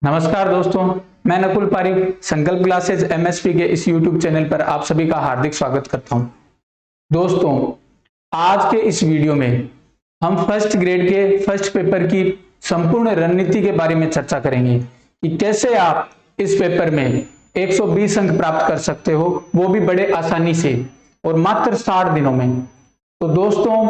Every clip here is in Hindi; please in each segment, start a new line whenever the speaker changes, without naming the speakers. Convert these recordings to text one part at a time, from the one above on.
नमस्कार दोस्तों, मैं नकुल पारिक संकल्प क्लासेज एमएसपी के इस यूट्यूब चैनल पर आप सभी का हार्दिक स्वागत करता हूं। दोस्तों, आज के इस वीडियो में हम फर्स्ट ग्रेड के फर्स्ट पेपर की संपूर्ण रणनीति के बारे में चर्चा करेंगे कि कैसे आप इस पेपर में 120 अंक प्राप्त कर सकते हो, वो भी बड़े आसानी से और मात्र 60 दिनों में। तो दोस्तों,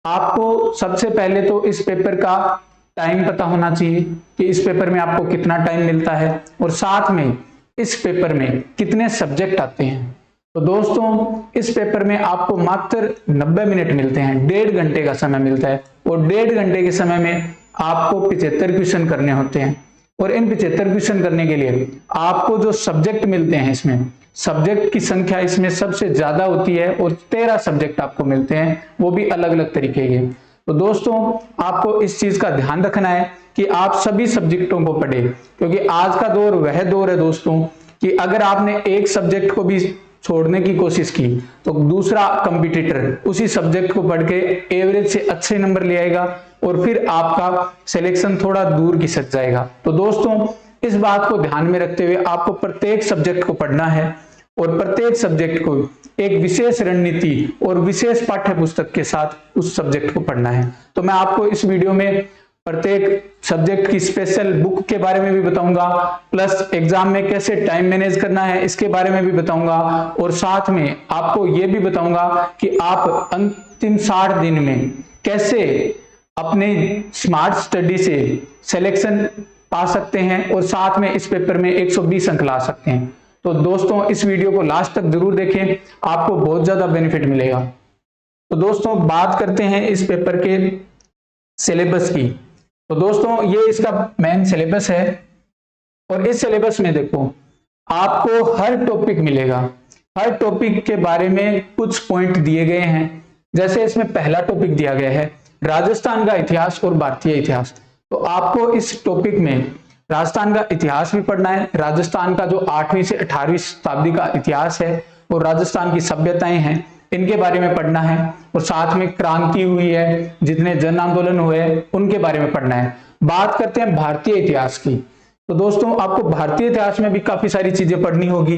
आपको सबसे पहले तो इस पेपर का टाइम पता होना चाहिए कि इस पेपर में आपको कितना टाइम मिलता है और साथ में इस पेपर में कितने सब्जेक्ट आते हैं। तो दोस्तों, इस पेपर में आपको मात्र 90 मिनट मिलते हैं, 1.5 घंटे का समय मिलता है और 1.5 घंटे के समय में आपको 75 क्वेश्चन करने होते हैं। और इन 75 क्वेश्चन करने के लिए आपको जो सब्जेक्ट मिलते हैं, इसमें सब्जेक्ट की संख्या इसमें सबसे ज्यादा होती है और 13 सब्जेक्ट आपको मिलते हैं, वो भी अलग अलग तरीके के। तो दोस्तों, आपको इस चीज का ध्यान रखना है कि आप सभी सब्जेक्टों को पढ़ें, क्योंकि आज का दौर वह दौर है दोस्तों कि अगर आपने एक सब्जेक्ट को भी छोड़ने की कोशिश की तो दूसरा कंपटीटर उसी सब्जेक्ट को पढ़ के एवरेज से अच्छे नंबर ले आएगा और फिर आपका सिलेक्शन थोड़ा दूर खिसक जाएगा। तो दोस्तों, इस बात को ध्यान में रखते हुए आपको प्रत्येक सब्जेक्ट को पढ़ना है और प्रत्येक सब्जेक्ट को एक विशेष रणनीति और विशेष पाठ्य पुस्तक के साथ उस सब्जेक्ट को पढ़ना है। तो मैं आपको इस वीडियो में प्रत्येक सब्जेक्ट की स्पेशल बुक के बारे में भी बताऊंगा, प्लस एग्जाम में कैसे टाइम मैनेज करना है इसके बारे में भी बताऊंगा, और साथ में आपको यह भी बताऊंगा कि आप अंतिम 60 दिन में कैसे अपने स्मार्ट स्टडी से सिलेक्शन पा सकते हैं और साथ में इस पेपर में 120 अंक ला सकते हैं। तो दोस्तों, इस वीडियो को लास्ट तक जरूर देखें, आपको बहुत ज्यादा बेनिफिट मिलेगा। तो दोस्तों, बात करते हैं इस पेपर के सिलेबस की। तो दोस्तों, ये इसका मेन सिलेबस है और इस सिलेबस में देखो आपको हर टॉपिक मिलेगा, हर टॉपिक के बारे में कुछ पॉइंट दिए गए हैं। जैसे इसमें पहला टॉपिक दिया गया है राजस्थान का इतिहास और भारतीय इतिहास। तो आपको इस टॉपिक में राजस्थान का इतिहास भी पढ़ना है, राजस्थान का जो 8वीं से 18वीं शताब्दी का इतिहास है और राजस्थान की सभ्यताएं हैं इनके बारे में पढ़ना है, और साथ में क्रांति हुई है, जितने जन आंदोलन हुए उनके बारे में पढ़ना है। बात करते हैं भारतीय इतिहास की। तो दोस्तों, आपको भारतीय इतिहास में भी काफी सारी चीजें पढ़नी होगी।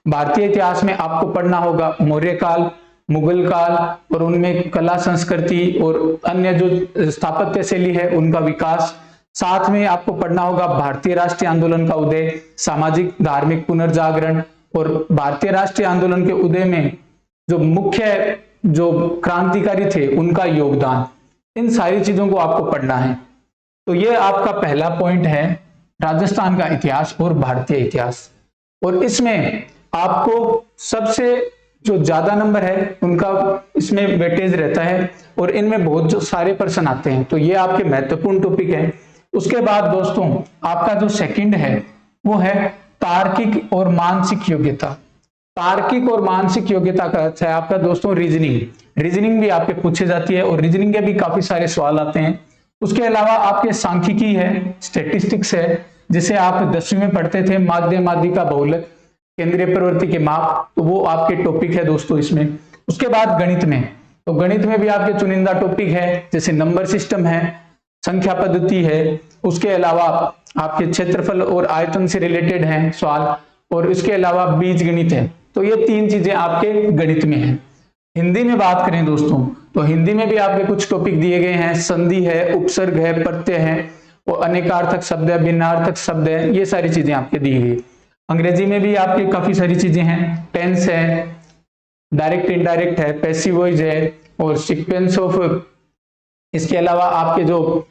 भारतीय इतिहास में आपको पढ़ना होगा मौर्य काल, मुगल काल और उनमें कला संस्कृति और अन्य जो स्थापत्य शैली है उनका विकास। साथ में आपको पढ़ना होगा भारतीय राष्ट्रीय आंदोलन का उदय, सामाजिक धार्मिक पुनर्जागरण और भारतीय राष्ट्रीय आंदोलन के उदय में जो मुख्य जो क्रांतिकारी थे उनका योगदान। इन सारी चीजों को आपको पढ़ना है। तो ये आपका पहला पॉइंट है, राजस्थान का इतिहास और भारतीय इतिहास। और इसमें आपको सबसे जो ज्यादा नंबर है उनका इसमें वेटेज रहता है और इनमें बहुत सारे प्रश्न आते हैं। तो ये आपके महत्वपूर्ण टॉपिक है। उसके बाद दोस्तों, आपका जो सेकंड है वो है तार्किक और मानसिक योग्यता। तार्किक और मानसिक योग्यता का अर्थ है आपका दोस्तों रीजनिंग। रीजनिंग भी आपके पूछी जाती है और रीजनिंग के भी काफी सारे सवाल आते हैं। उसके अलावा आपके सांख्यिकी है, स्टेटिस्टिक्स है, जिसे आप 10वीं में पढ़ते थे, माध्य माध्यिका बहुलक, केंद्रीय प्रवृत्ति के माप, तो वो आपके टॉपिक है दोस्तों इसमें। उसके बाद गणित में, तो गणित में भी आपके चुनिंदा टॉपिक है, जैसे नंबर सिस्टम है, संख्या पद्धति है। उसके अलावा आपके क्षेत्रफल और आयतन से रिलेटेड हैं सवाल, और इसके अलावा बीज गणित है। तो ये 3 चीजें आपके गणित में हैं। हिंदी में बात करें दोस्तों, तो हिंदी में भी आपके कुछ टॉपिक दिए गए हैं, संधि है, उपसर्ग है, प्रत्यय है और अनेकार्थक शब्द है, भिन्नार्थक शब्द है, ये सारी चीजें आपके दी गई। अंग्रेजी में भी आपके काफी सारी चीजें हैं, टेंस है, डायरेक्ट इनडायरेक्ट है, पैसिव वॉइस है और सीक्वेंस ऑफ। इसके अलावा आपके जो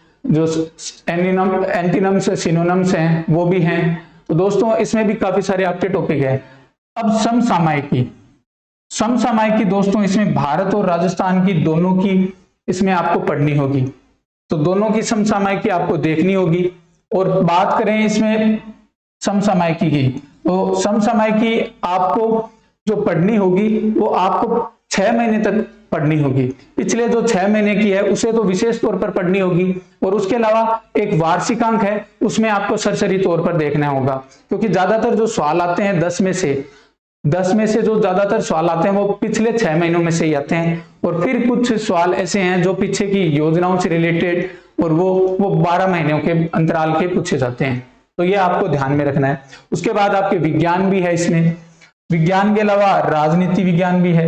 एंटीनम्स सिनोनिम्स हैं वो भी हैं। तो दोस्तों, इसमें भी काफी सारे आपके टॉपिक है। अब समसामयिकी। समसामयिकी दोस्तों, इसमें भारत और राजस्थान की दोनों की इसमें आपको पढ़नी होगी। तो दोनों की समसामयिकी आपको देखनी होगी। और बात करें इसमें समसामयिकी की, तो समसामयिकी आपको जो पढ़नी होगी वो आपको 6 महीने तक पढ़नी होगी। पिछले जो 6 महीने की है उसे तो विशेष तौर पर पढ़नी होगी, और उसके अलावा एक वार्षिकांक है उसमें आपको सरसरी तौर पर देखना होगा, क्योंकि ज्यादातर जो सवाल आते हैं 10 में से जो ज्यादातर सवाल आते हैं वो पिछले 6 महीनों में से ही आते हैं। और फिर कुछ सवाल ऐसे हैं जो पीछे की योजनाओं से रिलेटेड और वो 12 महीनों के अंतराल के पूछे जाते हैं। तो ये आपको ध्यान में रखना है। उसके बाद आपके विज्ञान भी है, इसमें विज्ञान के अलावा राजनीति विज्ञान भी है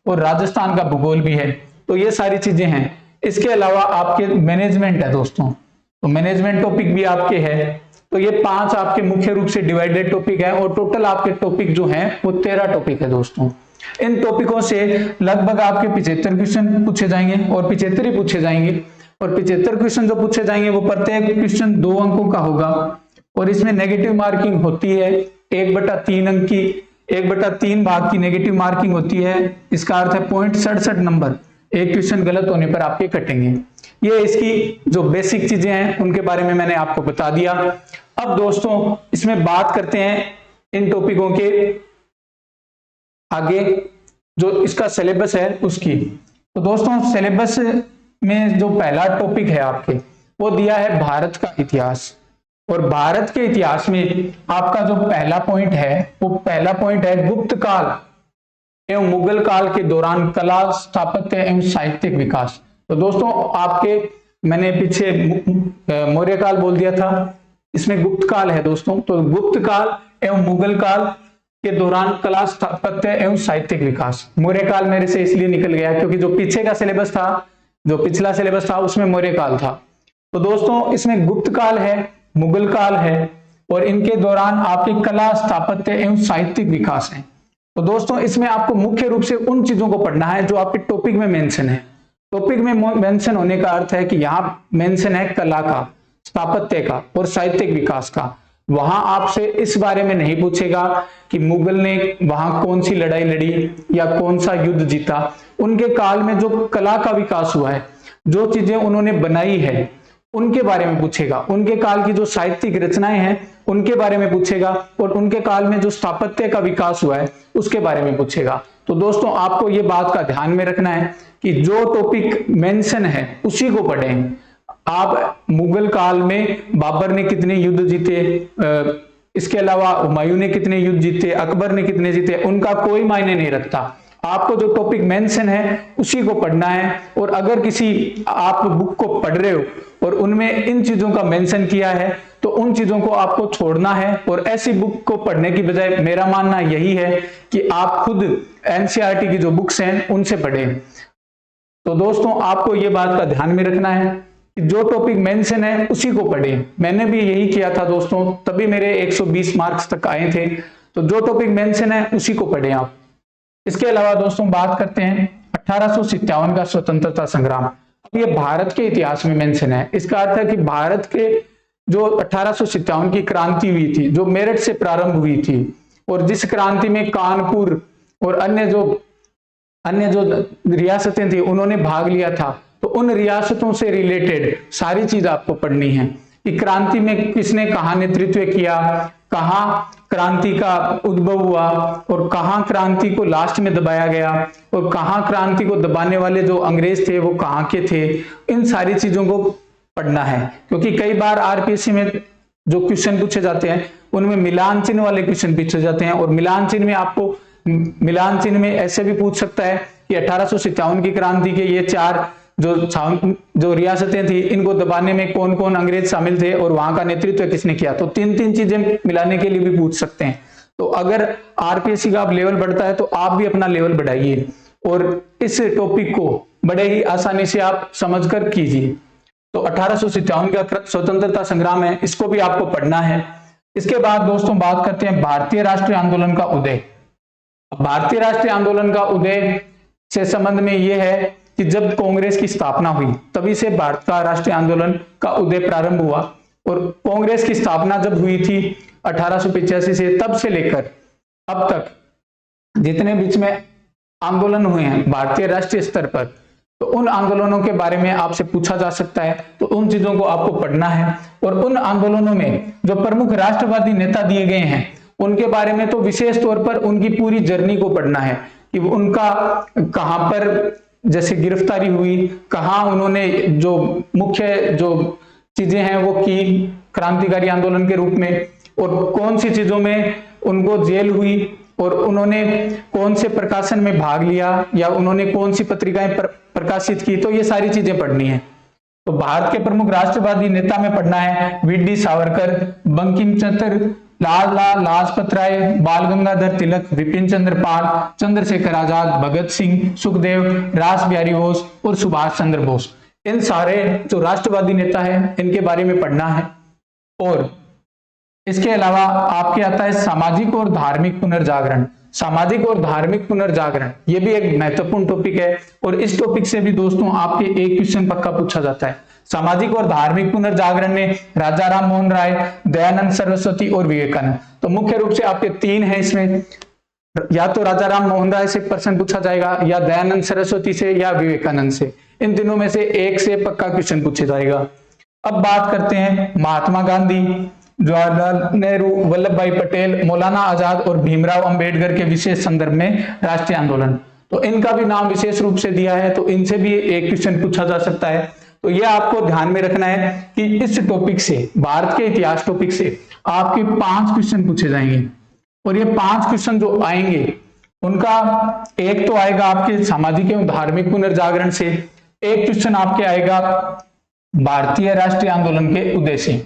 और राजस्थान का भूगोल भी है। तो ये सारी चीजें हैं। इसके अलावा आपके मैनेजमेंट है दोस्तों, तो मैनेजमेंट टॉपिक भी आपके है। तो ये 5 आपके मुख्य रूप से डिवाइडेड टॉपिक है और टोटल आपके टॉपिक जो हैं वो 13 टॉपिक है दोस्तों। इन टॉपिकों से लगभग आपके 75 क्वेश्चन पूछे जाएंगे और 75 ही पूछे जाएंगे। और 75 क्वेश्चन जो पूछे जाएंगे वो प्रत्येक क्वेश्चन 2 अंकों का होगा और इसमें नेगेटिव मार्किंग होती है 1/3 अंक की, 1/3 भाग की नेगेटिव मार्किंग होती है। इसका अर्थ है 0.67 नंबर एक क्वेश्चन गलत होने पर आपके कटेंगे। ये इसकी जो बेसिक चीजें हैं उनके बारे में मैंने आपको बता दिया। अब दोस्तों इसमें बात करते हैं इन टॉपिकों के आगे जो इसका सिलेबस है उसकी। तो दोस्तों सिलेबस में जो पहला टॉपिक है आपके वो दिया है भारत का इतिहास। और भारत के इतिहास में आपका जो पहला पॉइंट है वो पहला पॉइंट है गुप्त काल एवं मुगल काल के दौरान कला, स्थापत्य एवं साहित्यिक विकास। तो दोस्तों आपके मैंने पीछे मौर्य काल बोल दिया था, इसमें गुप्त काल है दोस्तों। तो गुप्त काल एवं मुगल काल के दौरान कला, स्थापत्य एवं साहित्यिक विकास। मौर्य काल मेरे से इसलिए निकल गया क्योंकि जो पीछे का सिलेबस था, जो पिछला सिलेबस था उसमें मौर्य काल था। तो दोस्तों इसमें गुप्त काल है, मुगल काल है और इनके दौरान आपकी कला, स्थापत्य एवं साहित्यिक विकास है। तो दोस्तों इसमें आपको मुख्य रूप से उन चीजों को पढ़ना है जो आपके टॉपिक में मेंशन है। टॉपिक में मेंशन होने का अर्थ है कि यहाँ मेंशन है कला का, स्थापत्य का और साहित्यिक विकास का। वहां आपसे इस बारे में नहीं पूछेगा कि मुगल ने वहां कौन सी लड़ाई लड़ी या कौन सा युद्ध जीता। उनके काल में जो कला का विकास हुआ है, जो चीजें उन्होंने बनाई है उनके बारे में पूछेगा। उनके काल की जो साहित्यिक रचनाएं हैं उनके बारे में पूछेगा और उनके काल में जो स्थापत्य का विकास हुआ है उसके बारे में पूछेगा। तो दोस्तों आपको ये बात का ध्यान में रखना है कि जो टॉपिक मेंशन है उसी को पढ़ें। आप मुगल काल में बाबर ने कितने युद्ध जीते, इसके अलावा हुमायूं ने कितने युद्ध जीते, अकबर ने कितने जीते, उनका कोई मायने नहीं रखता। आपको जो टॉपिक मेंशन है उसी को पढ़ना है। और अगर किसी आप बुक को पढ़ रहे हो और उनमें इन चीजों का मेंशन किया है तो उन चीजों को आपको छोड़ना है और ऐसी बुक को पढ़ने की बजाय मेरा मानना यही है कि आप खुद एनसीईआरटी की जो बुक्स हैं उनसे पढ़ें। तो दोस्तों आपको ये बात का ध्यान में रखना है कि जो टॉपिक मेंशन है उसी को पढ़ें। मैंने भी यही किया था दोस्तों, तभी मेरे 120 मार्क्स तक आए थे। तो जो टॉपिक मेंशन है उसी को पढ़ें आप। इसके अलावा दोस्तों बात करते हैं 1857 का स्वतंत्रता संग्राम। अब ये भारत के इतिहास में मेंशन है। इसका अर्थ है कि भारत के जो 1857 की क्रांति हुई थी, जो मेरठ से प्रारंभ हुई थी और जिस क्रांति में कानपुर और अन्य जो रियासतें थी उन्होंने भाग लिया था, तो उन रियासतों से रिलेटेड सारी चीज आपको पढ़नी है कि क्रांति में किसने कहां नेतृत्व किया, कहां क्रांति का उद्भव हुआ और कहां क्रांति को लास्ट में दबाया गया और कहां क्रांति को दबाने वाले जो अंग्रेज थे वो कहां के थे। इन सारी चीजों को पढ़ना है क्योंकि कई बार आरपीएससी में जो क्वेश्चन पूछे जाते हैं उनमें मिलान चिन्ह वाले क्वेश्चन पूछे जाते हैं। और मिलान चिन्ह में आपको मिलान चिन्ह में ऐसे भी पूछ सकता है कि 1857 की क्रांति के ये 4 जो रियासतें थी इनको दबाने में कौन कौन अंग्रेज शामिल थे और वहां का नेतृत्व किसने किया। तो 3 चीजें मिलाने के लिए भी पूछ सकते हैं। तो अगर आरपीएससी का आप लेवल बढ़ता है तो आप भी अपना लेवल बढ़ाइए और इस टॉपिक को बड़े ही आसानी से आप समझकर कीजिए। तो 1857 का स्वतंत्रता संग्राम है, इसको भी आपको पढ़ना है। इसके बाद दोस्तों बात करते हैं भारतीय राष्ट्रीय आंदोलन का उदय। भारतीय राष्ट्रीय आंदोलन का उदय से संबंध में यह है कि जब कांग्रेस की स्थापना हुई तभी से भारत का राष्ट्रीय आंदोलन का उदय प्रारंभ हुआ। और कांग्रेस की स्थापना जब हुई थी 1885 से, तब से लेकर अब तक जितने बीच में आंदोलन हुए हैं भारतीय राष्ट्रीय स्तर पर, तो उन आंदोलनों के बारे में आपसे पूछा जा सकता है। तो उन चीजों को आपको पढ़ना है और उन आंदोलनों में जो प्रमुख राष्ट्रवादी नेता दिए गए हैं उनके बारे में तो विशेष तौर पर उनकी पूरी जर्नी को पढ़ना है कि उनका कहां पर जैसे गिरफ्तारी हुई, कहां उन्होंने जो मुख्य जो चीजें हैं वो की क्रांतिकारी आंदोलन के रूप में, और कौन सी चीजों में उनको जेल हुई और उन्होंने कौन से प्रकाशन में भाग लिया या उन्होंने कौन सी पत्रिकाएं प्रकाशित की। तो ये सारी चीजें पढ़नी है। तो भारत के प्रमुख राष्ट्रवादी नेता में पढ़ना है वी.डी. सावरकर, बंकिम चंद्र, लाला लाजपत राय, बाल गंगाधर तिलक, विपिन चंद्र पाल, चंद्रशेखर आजाद, भगत सिंह, सुखदेव, रास बिहारी बोस और सुभाष चंद्र बोस। इन सारे जो राष्ट्रवादी नेता है इनके बारे में पढ़ना है। और इसके अलावा आपके आता है सामाजिक और धार्मिक पुनर्जागरण। सामाजिक और धार्मिक पुनर्जागरण ये भी एक महत्वपूर्ण टॉपिक है और इस टॉपिक से भी दोस्तों आपके एक क्वेश्चन पक्का पूछा जाता है। सामाजिक और धार्मिक पुनर्जागरण में राजा राम मोहन राय, दयानंद सरस्वती और विवेकानंद। तो मुख्य रूप से आपके तीन है इसमें, या तो राजा राम मोहन राय से प्रश्न पूछा जाएगा, या दयानंद सरस्वती से, या विवेकानंद से। इन तीनों में से एक से पक्का क्वेश्चन पूछा जाएगा। अब बात करते हैं महात्मा गांधी, जवाहरलाल नेहरू, वल्लभ भाई पटेल, मौलाना आजाद और भीमराव अंबेडकर के विशेष संदर्भ में राष्ट्रीय आंदोलन। तो इनका भी नाम विशेष रूप से दिया है, तो इनसे भी एक क्वेश्चन पूछा जा सकता है। तो यह आपको ध्यान में रखना है कि इस टॉपिक से, भारत के इतिहास टॉपिक से आपके 5 क्वेश्चन पूछे जाएंगे। और ये 5 क्वेश्चन जो आएंगे उनका एक तो आएगा आपके सामाजिक एवं धार्मिक पुनर्जागरण से, एक क्वेश्चन आपके आएगा भारतीय राष्ट्रीय आंदोलन के उद्देश्य,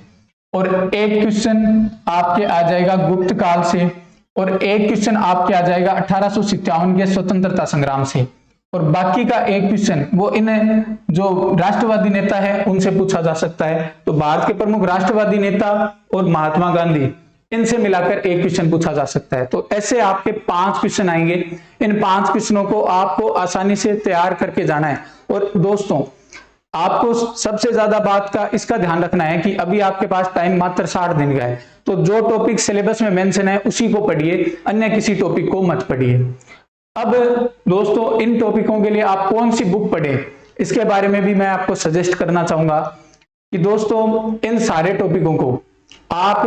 और एक क्वेश्चन आपके आ जाएगा गुप्त काल से, और एक क्वेश्चन आपके आ जाएगा 1857 के स्वतंत्रता संग्राम से। और बाकी का एक क्वेश्चन वो इन जो राष्ट्रवादी नेता है उनसे पूछा जा सकता है। तो भारत के प्रमुख राष्ट्रवादी नेता और महात्मा गांधी, इनसे मिलाकर एक क्वेश्चन पूछा जा सकता है। तो ऐसे आपके 5 क्वेश्चन आएंगे। इन 5 क्वेश्चनों को आपको आसानी से तैयार करके जाना है। और दोस्तों आपको सबसे ज्यादा बात का इसका ध्यान रखना है कि अभी आपके पास टाइम मात्र 60 दिन का है, तो जो टॉपिक सिलेबस में मेंशन है उसी को पढ़िए, अन्य किसी टॉपिक को मत पढ़िए। अब दोस्तों इन टॉपिकों के लिए आप कौन सी बुक पढ़ें, इसके बारे में भी मैं आपको सजेस्ट करना चाहूंगा कि दोस्तों इन सारे टॉपिकों को आप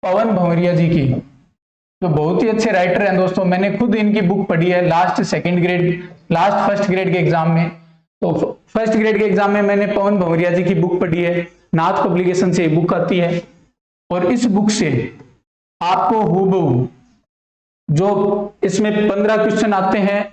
पवन भंवरिया जी की, जो बहुत ही अच्छे राइटर हैं दोस्तों, मैंने खुद इनकी बुक पढ़ी है लास्ट फर्स्ट ग्रेड के एग्जाम में। तो फर्स्ट ग्रेड के एग्जाम में मैंने पवन भंवरिया जी की बुक पढ़ी है, नाथ पब्लिकेशन से बुक आती है। और इस बुक से आपको हूबहू जो इसमें 15 क्वेश्चन आते हैं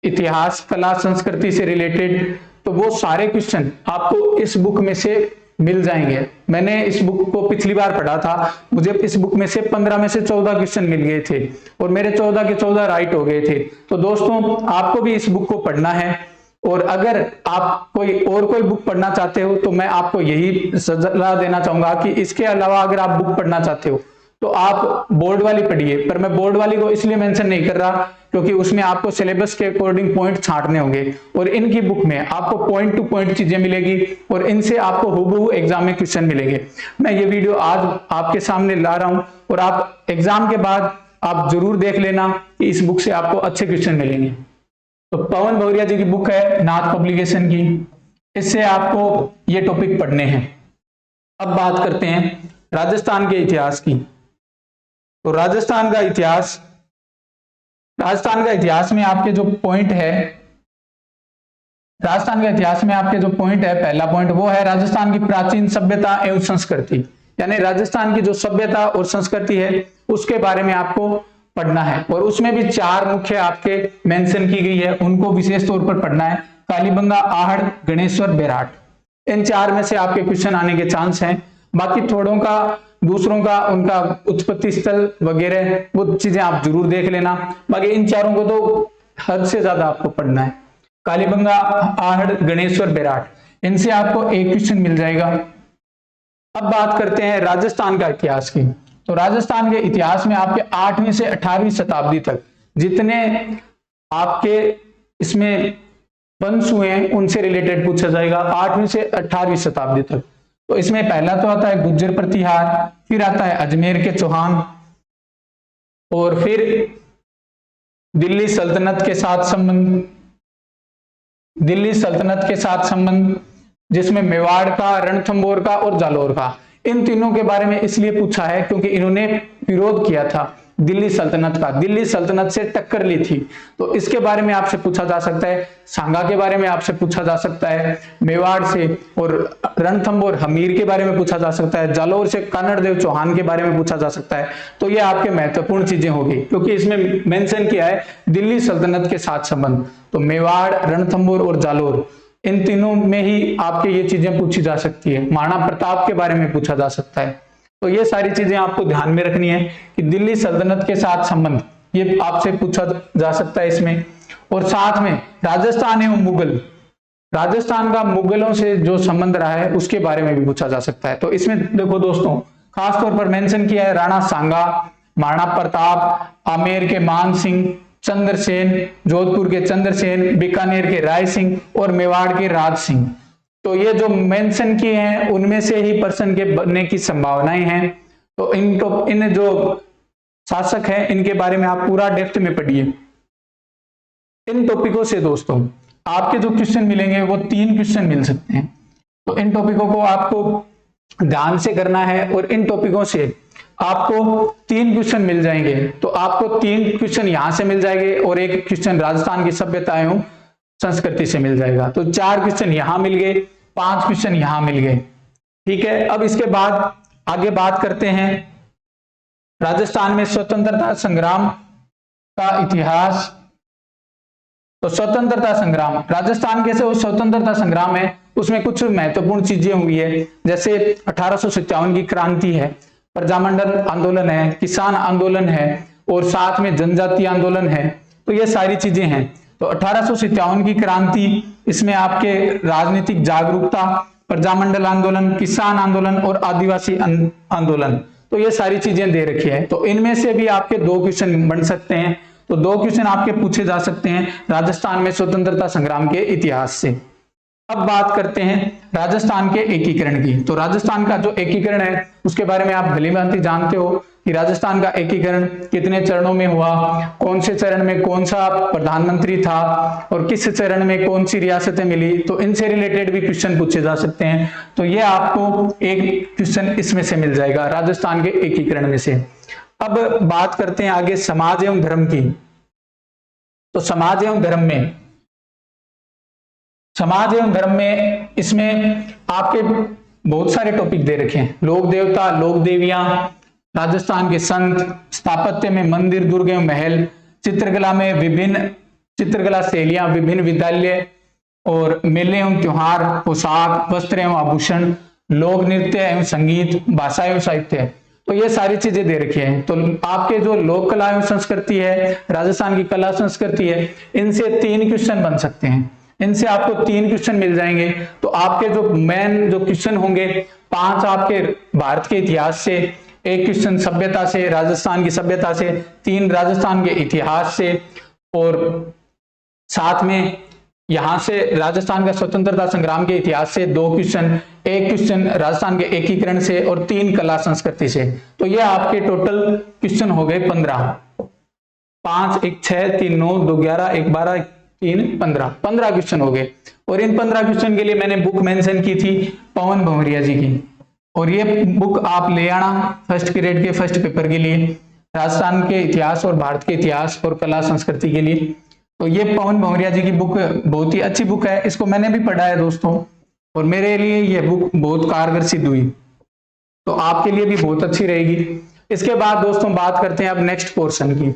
इतिहास, कला, संस्कृति से रिलेटेड, तो वो सारे क्वेश्चन आपको इस बुक में से मिल जाएंगे। मैंने इस बुक को पिछली बार पढ़ा था, मुझे इस बुक में से 15 में से 14 क्वेश्चन मिल गए थे और मेरे 14 के 14 राइट हो गए थे। तो दोस्तों आपको भी इस बुक को पढ़ना है। और अगर आप कोई बुक पढ़ना चाहते हो तो मैं आपको यही सलाह देना चाहूंगा कि इसके अलावा अगर आप बुक पढ़ना चाहते हो तो आप बोर्ड वाली पढ़िए। पर मैं बोर्ड वाली को इसलिए मेंशन नहीं कर रहा क्योंकि उसमें आपको सिलेबस के अकॉर्डिंग पॉइंट छांटने होंगे, और इनकी बुक में आपको पॉइंट टू पॉइंट चीजें मिलेगी और इनसे आपको हूबहू एग्जाम में क्वेश्चन मिलेंगे। मैं ये वीडियो आज आपके सामने ला रहा हूं और आप एग्जाम के बाद आप जरूर देख लेना कि इस बुक से आपको अच्छे क्वेश्चन मिलेंगे। तो पवन भंवरिया जी की बुक है नाथ पब्लिकेशन की, इससे आपको ये टॉपिक पढ़ने हैं। अब बात करते हैं राजस्थान के इतिहास की। तो राजस्थान का इतिहास में आपके जो पॉइंट है, पहला पॉइंट वो है राजस्थान की प्राचीन सभ्यता एवं संस्कृति, यानी राजस्थान की जो सभ्यता और संस्कृति है उसके बारे में आपको पढ़ना है। और उसमें भी 4 मुख्य आपके मेंशन की गई है, उनको विशेष तौर पर पढ़ना है। कालीबंगा, आहड़, गणेश्वर, बेराट, इन 4 में से आपके क्वेश्चन आने के चांस हैं। बाकी थोड़ों का, दूसरों का, उनका उत्पत्ति स्थल वगैरह वो चीजें आप जरूर देख लेना। बाकी इन 4 को तो हद से ज्यादा आपको पढ़ना है। कालीबंगा, आहड़, गणेश्वर, बेराट, इनसे आपको एक क्वेश्चन मिल जाएगा। अब बात करते हैं राजस्थान का इतिहास की। तो राजस्थान के इतिहास में आपके 8वीं से 18वीं शताब्दी तक जितने आपके इसमें वंश हुए हैं उनसे रिलेटेड पूछा जाएगा, 8वीं से 18वीं शताब्दी तक। तो इसमें पहला तो आता है गुज्जर प्रतिहार, फिर आता है अजमेर के चौहान, और फिर दिल्ली सल्तनत के साथ संबंध, जिसमें मेवाड़ का, रणथंभौर का और जालौर का। इन तीनों के बारे में इसलिए पूछा है क्योंकि इन्होंने विरोध किया था दिल्ली सल्तनत का, दिल्ली सल्तनत से टक्कर ली थी। तो इसके बारे में आपसे पूछा जा सकता है। सांगा के बारे में आपसे पूछा जा सकता है, मेवाड़ से, और रणथंभौर हमीर के बारे में पूछा जा सकता है, जालौर से कानड़ देव चौहान के बारे में पूछा जा सकता है। तो ये आपके महत्वपूर्ण चीजें होगी क्योंकि इसमें मेंशन किया है दिल्ली सल्तनत के साथ संबंध। तो मेवाड़, रणथंभौर और जालौर, इन तीनों में ही आपके ये चीजें पूछी जा सकती है। महाराणा प्रताप के बारे में पूछा जा सकता है। तो ये सारी चीजें आपको ध्यान में रखनी है कि दिल्ली सल्तनत के साथ संबंध ये आपसे पूछा जा सकता है इसमें। और साथ में राजस्थान एवं मुगल, राजस्थान का मुगलों से जो संबंध रहा है उसके बारे में भी पूछा जा सकता है। तो इसमें देखो दोस्तों, खासतौर पर मेंशन किया है राणा सांगा, महाराणा प्रताप, आमेर के मान सिंह, चंद्रसेन, जोधपुर के चंद्रसेन, बीकानेर के राय सिंह और मेवाड़ के राज सिंह। तो ये जो मेंशन किए हैं उनमें से ही प्रश्न के बनने की संभावनाएं हैं। तो इन जो शासक हैं इनके बारे में आप पूरा डेप्थ में पढ़िए। इन टॉपिकों से दोस्तों आपके जो क्वेश्चन मिलेंगे वो 3 क्वेश्चन मिल सकते हैं। तो इन टॉपिकों को आपको ध्यान से करना है और इन टॉपिकों से आपको 3 क्वेश्चन मिल जाएंगे। तो आपको 3 क्वेश्चन यहां से मिल जाएंगे और एक क्वेश्चन राजस्थान की सभ्यता एवं संस्कृति से मिल जाएगा। तो 4 क्वेश्चन यहां मिल गए, 5 क्वेश्चन यहां मिल गए। ठीक है, अब इसके बाद आगे बात करते हैं राजस्थान में स्वतंत्रता संग्राम का इतिहास। तो स्वतंत्रता संग्राम, राजस्थान के जो स्वतंत्रता संग्राम है उसमें कुछ महत्वपूर्ण चीजें हुई है, जैसे 1857 की क्रांति है, प्रजामंडल आंदोलन है, किसान आंदोलन है और साथ में जनजातीय आंदोलन है। तो ये सारी चीजें हैं। तो 1857 की क्रांति, इसमें आपके राजनीतिक जागरूकता, प्रजामंडल आंदोलन, किसान आंदोलन और आदिवासी आंदोलन, तो ये सारी चीजें दे रखी है। तो इनमें से भी आपके 2 क्वेश्चन बन सकते हैं। तो 2 क्वेश्चन आपके पूछे जा सकते हैं राजस्थान में स्वतंत्रता संग्राम के इतिहास से। अब बात करते हैं राजस्थान के एकीकरण की। तो राजस्थान का जो एकीकरण है उसके बारे में आप भलीभांति जानते हो कि राजस्थान का एकीकरण कितने चरणों में हुआ, कौन से चरण में कौन सा प्रधानमंत्री था और किस चरण में कौन सी रियासतें मिली। तो इनसे रिलेटेड भी क्वेश्चन पूछे जा सकते हैं। तो ये आपको एक क्वेश्चन इसमें से मिल जाएगा राजस्थान के एकीकरण में से। अब बात करते हैं आगे समाज एवं धर्म की। तो समाज एवं धर्म में इसमें आपके बहुत सारे टॉपिक दे रखे हैं। लोक देवता, लोक देवियां, राजस्थान के संत, स्थापत्य में मंदिर, दुर्ग एवं महल, चित्रकला में विभिन्न चित्रकला शैलियां, विभिन्न विद्यालय और मेले एवं त्योहार, पोशाक, वस्त्र एवं आभूषण, लोक नृत्य एवं संगीत, भाषा एवं साहित्य। तो ये सारी चीजें दे रखी हैं। तो आपके जो लोक कला एवं संस्कृति है, राजस्थान की कला संस्कृति है, इनसे 3 क्वेश्चन बन सकते हैं। इनसे आपको 3 क्वेश्चन मिल जाएंगे। तो आपके जो मेन जो क्वेश्चन होंगे 5 आपके भारत के इतिहास से, 1 क्वेश्चन सभ्यता से, राजस्थान की सभ्यता से, 3 राजस्थान के इतिहास से और साथ में यहां से राजस्थान का स्वतंत्रता संग्राम के इतिहास से 2 क्वेश्चन, 1 क्वेश्चन राजस्थान के एकीकरण से और 3 कला संस्कृति से। तो ये आपके टोटल क्वेश्चन हो गए 15। 5, 1, 6, 3, 9, 2, 11, 1, 12, 3, 15 क्वेश्चन हो गए। और इन 15 क्वेश्चन के लिए मैंने बुक मेंशन की थी पवन भंवरिया जी की, और ये बुक आप ले आना फर्स्ट ग्रेड के फर्स्ट पेपर के लिए, राजस्थान के इतिहास और भारत के इतिहास और कला संस्कृति के लिए। तो ये पवन भंवरिया जी की बुक बहुत ही अच्छी बुक है, इसको मैंने भी पढ़ा है दोस्तों, और मेरे लिए ये बुक बहुत कारगर सिद्ध हुई। तो आपके लिए भी बहुत अच्छी रहेगी। इसके बाद दोस्तों बात करते हैं अब नेक्स्ट पोर्शन की।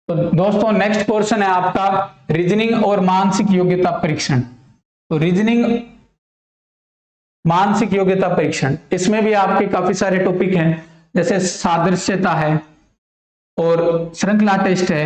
तो दोस्तों नेक्स्ट पोर्शन है आपका रीजनिंग और मानसिक योग्यता परीक्षण। तो रीजनिंग मानसिक योग्यता परीक्षण, इसमें भी आपके काफी सारे टॉपिक हैं, जैसे सादृश्यता है और श्रृंखला टेस्ट है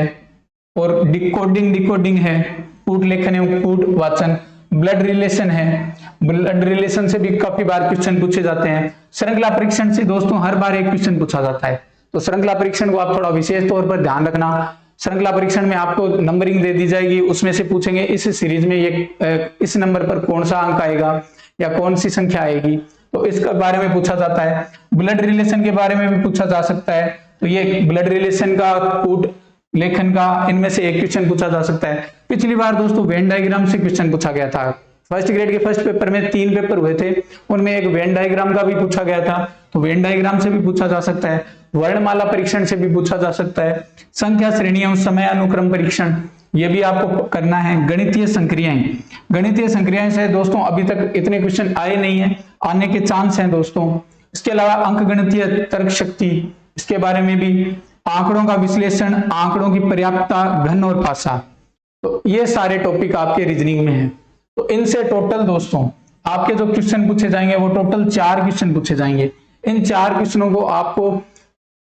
और डिकोडिंग है, कूट लेखन एवं कूट वाचन, ब्लड रिलेशन है, ब्लड रिलेशन से भी काफी बार क्वेश्चन पूछे जाते हैं। श्रृंखला परीक्षण से दोस्तों हर बार एक क्वेश्चन पूछा जाता है। तो श्रृंखला परीक्षण को आप थोड़ा विशेष तौर पर ध्यान रखना। श्रृंखला परीक्षण में आपको नंबरिंग दे दी जाएगी, उसमें से पूछेंगे इस सीरीज में ये इस नंबर पर कौन सा अंक आएगा या कौन सी संख्या आएगी, तो इसके बारे में पूछा जाता है। ब्लड रिलेशन के बारे में भी पूछा जा सकता है। तो ये ब्लड रिलेशन का, कूट लेखन का, इनमें से एक क्वेश्चन पूछा जा सकता है। पिछली बार दोस्तों वेन डायग्राम से क्वेश्चन पूछा गया था। फर्स्ट ग्रेड के फर्स्ट पेपर में 3 पेपर हुए थे, उनमें एक वेन डायग्राम का भी पूछा गया था। तो वेन डायग्राम से भी पूछा जा सकता है। वर्णमाला परीक्षण से भी पूछा जा सकता है। संख्या श्रेणी एवं समय अनुक्रम परीक्षण, ये भी आपको करना है। गणितीय संक्रियाएं से दोस्तों अभी तक इतने क्वेश्चन आए नहीं है, आने के चांस हैं दोस्तों। इसके अलावा अंक गणितीय तर्क शक्ति, इसके बारे में भी आंकड़ों का विश्लेषण, आंकड़ों की पर्याप्तता, घन और पासा। तो ये सारे टॉपिक आपके रीजनिंग में हैं। तो इनसे टोटल दोस्तों आपके जो क्वेश्चन पूछे जाएंगे वो टोटल 4 क्वेश्चन पूछे जाएंगे। इन 4 क्वेश्चनों को आपको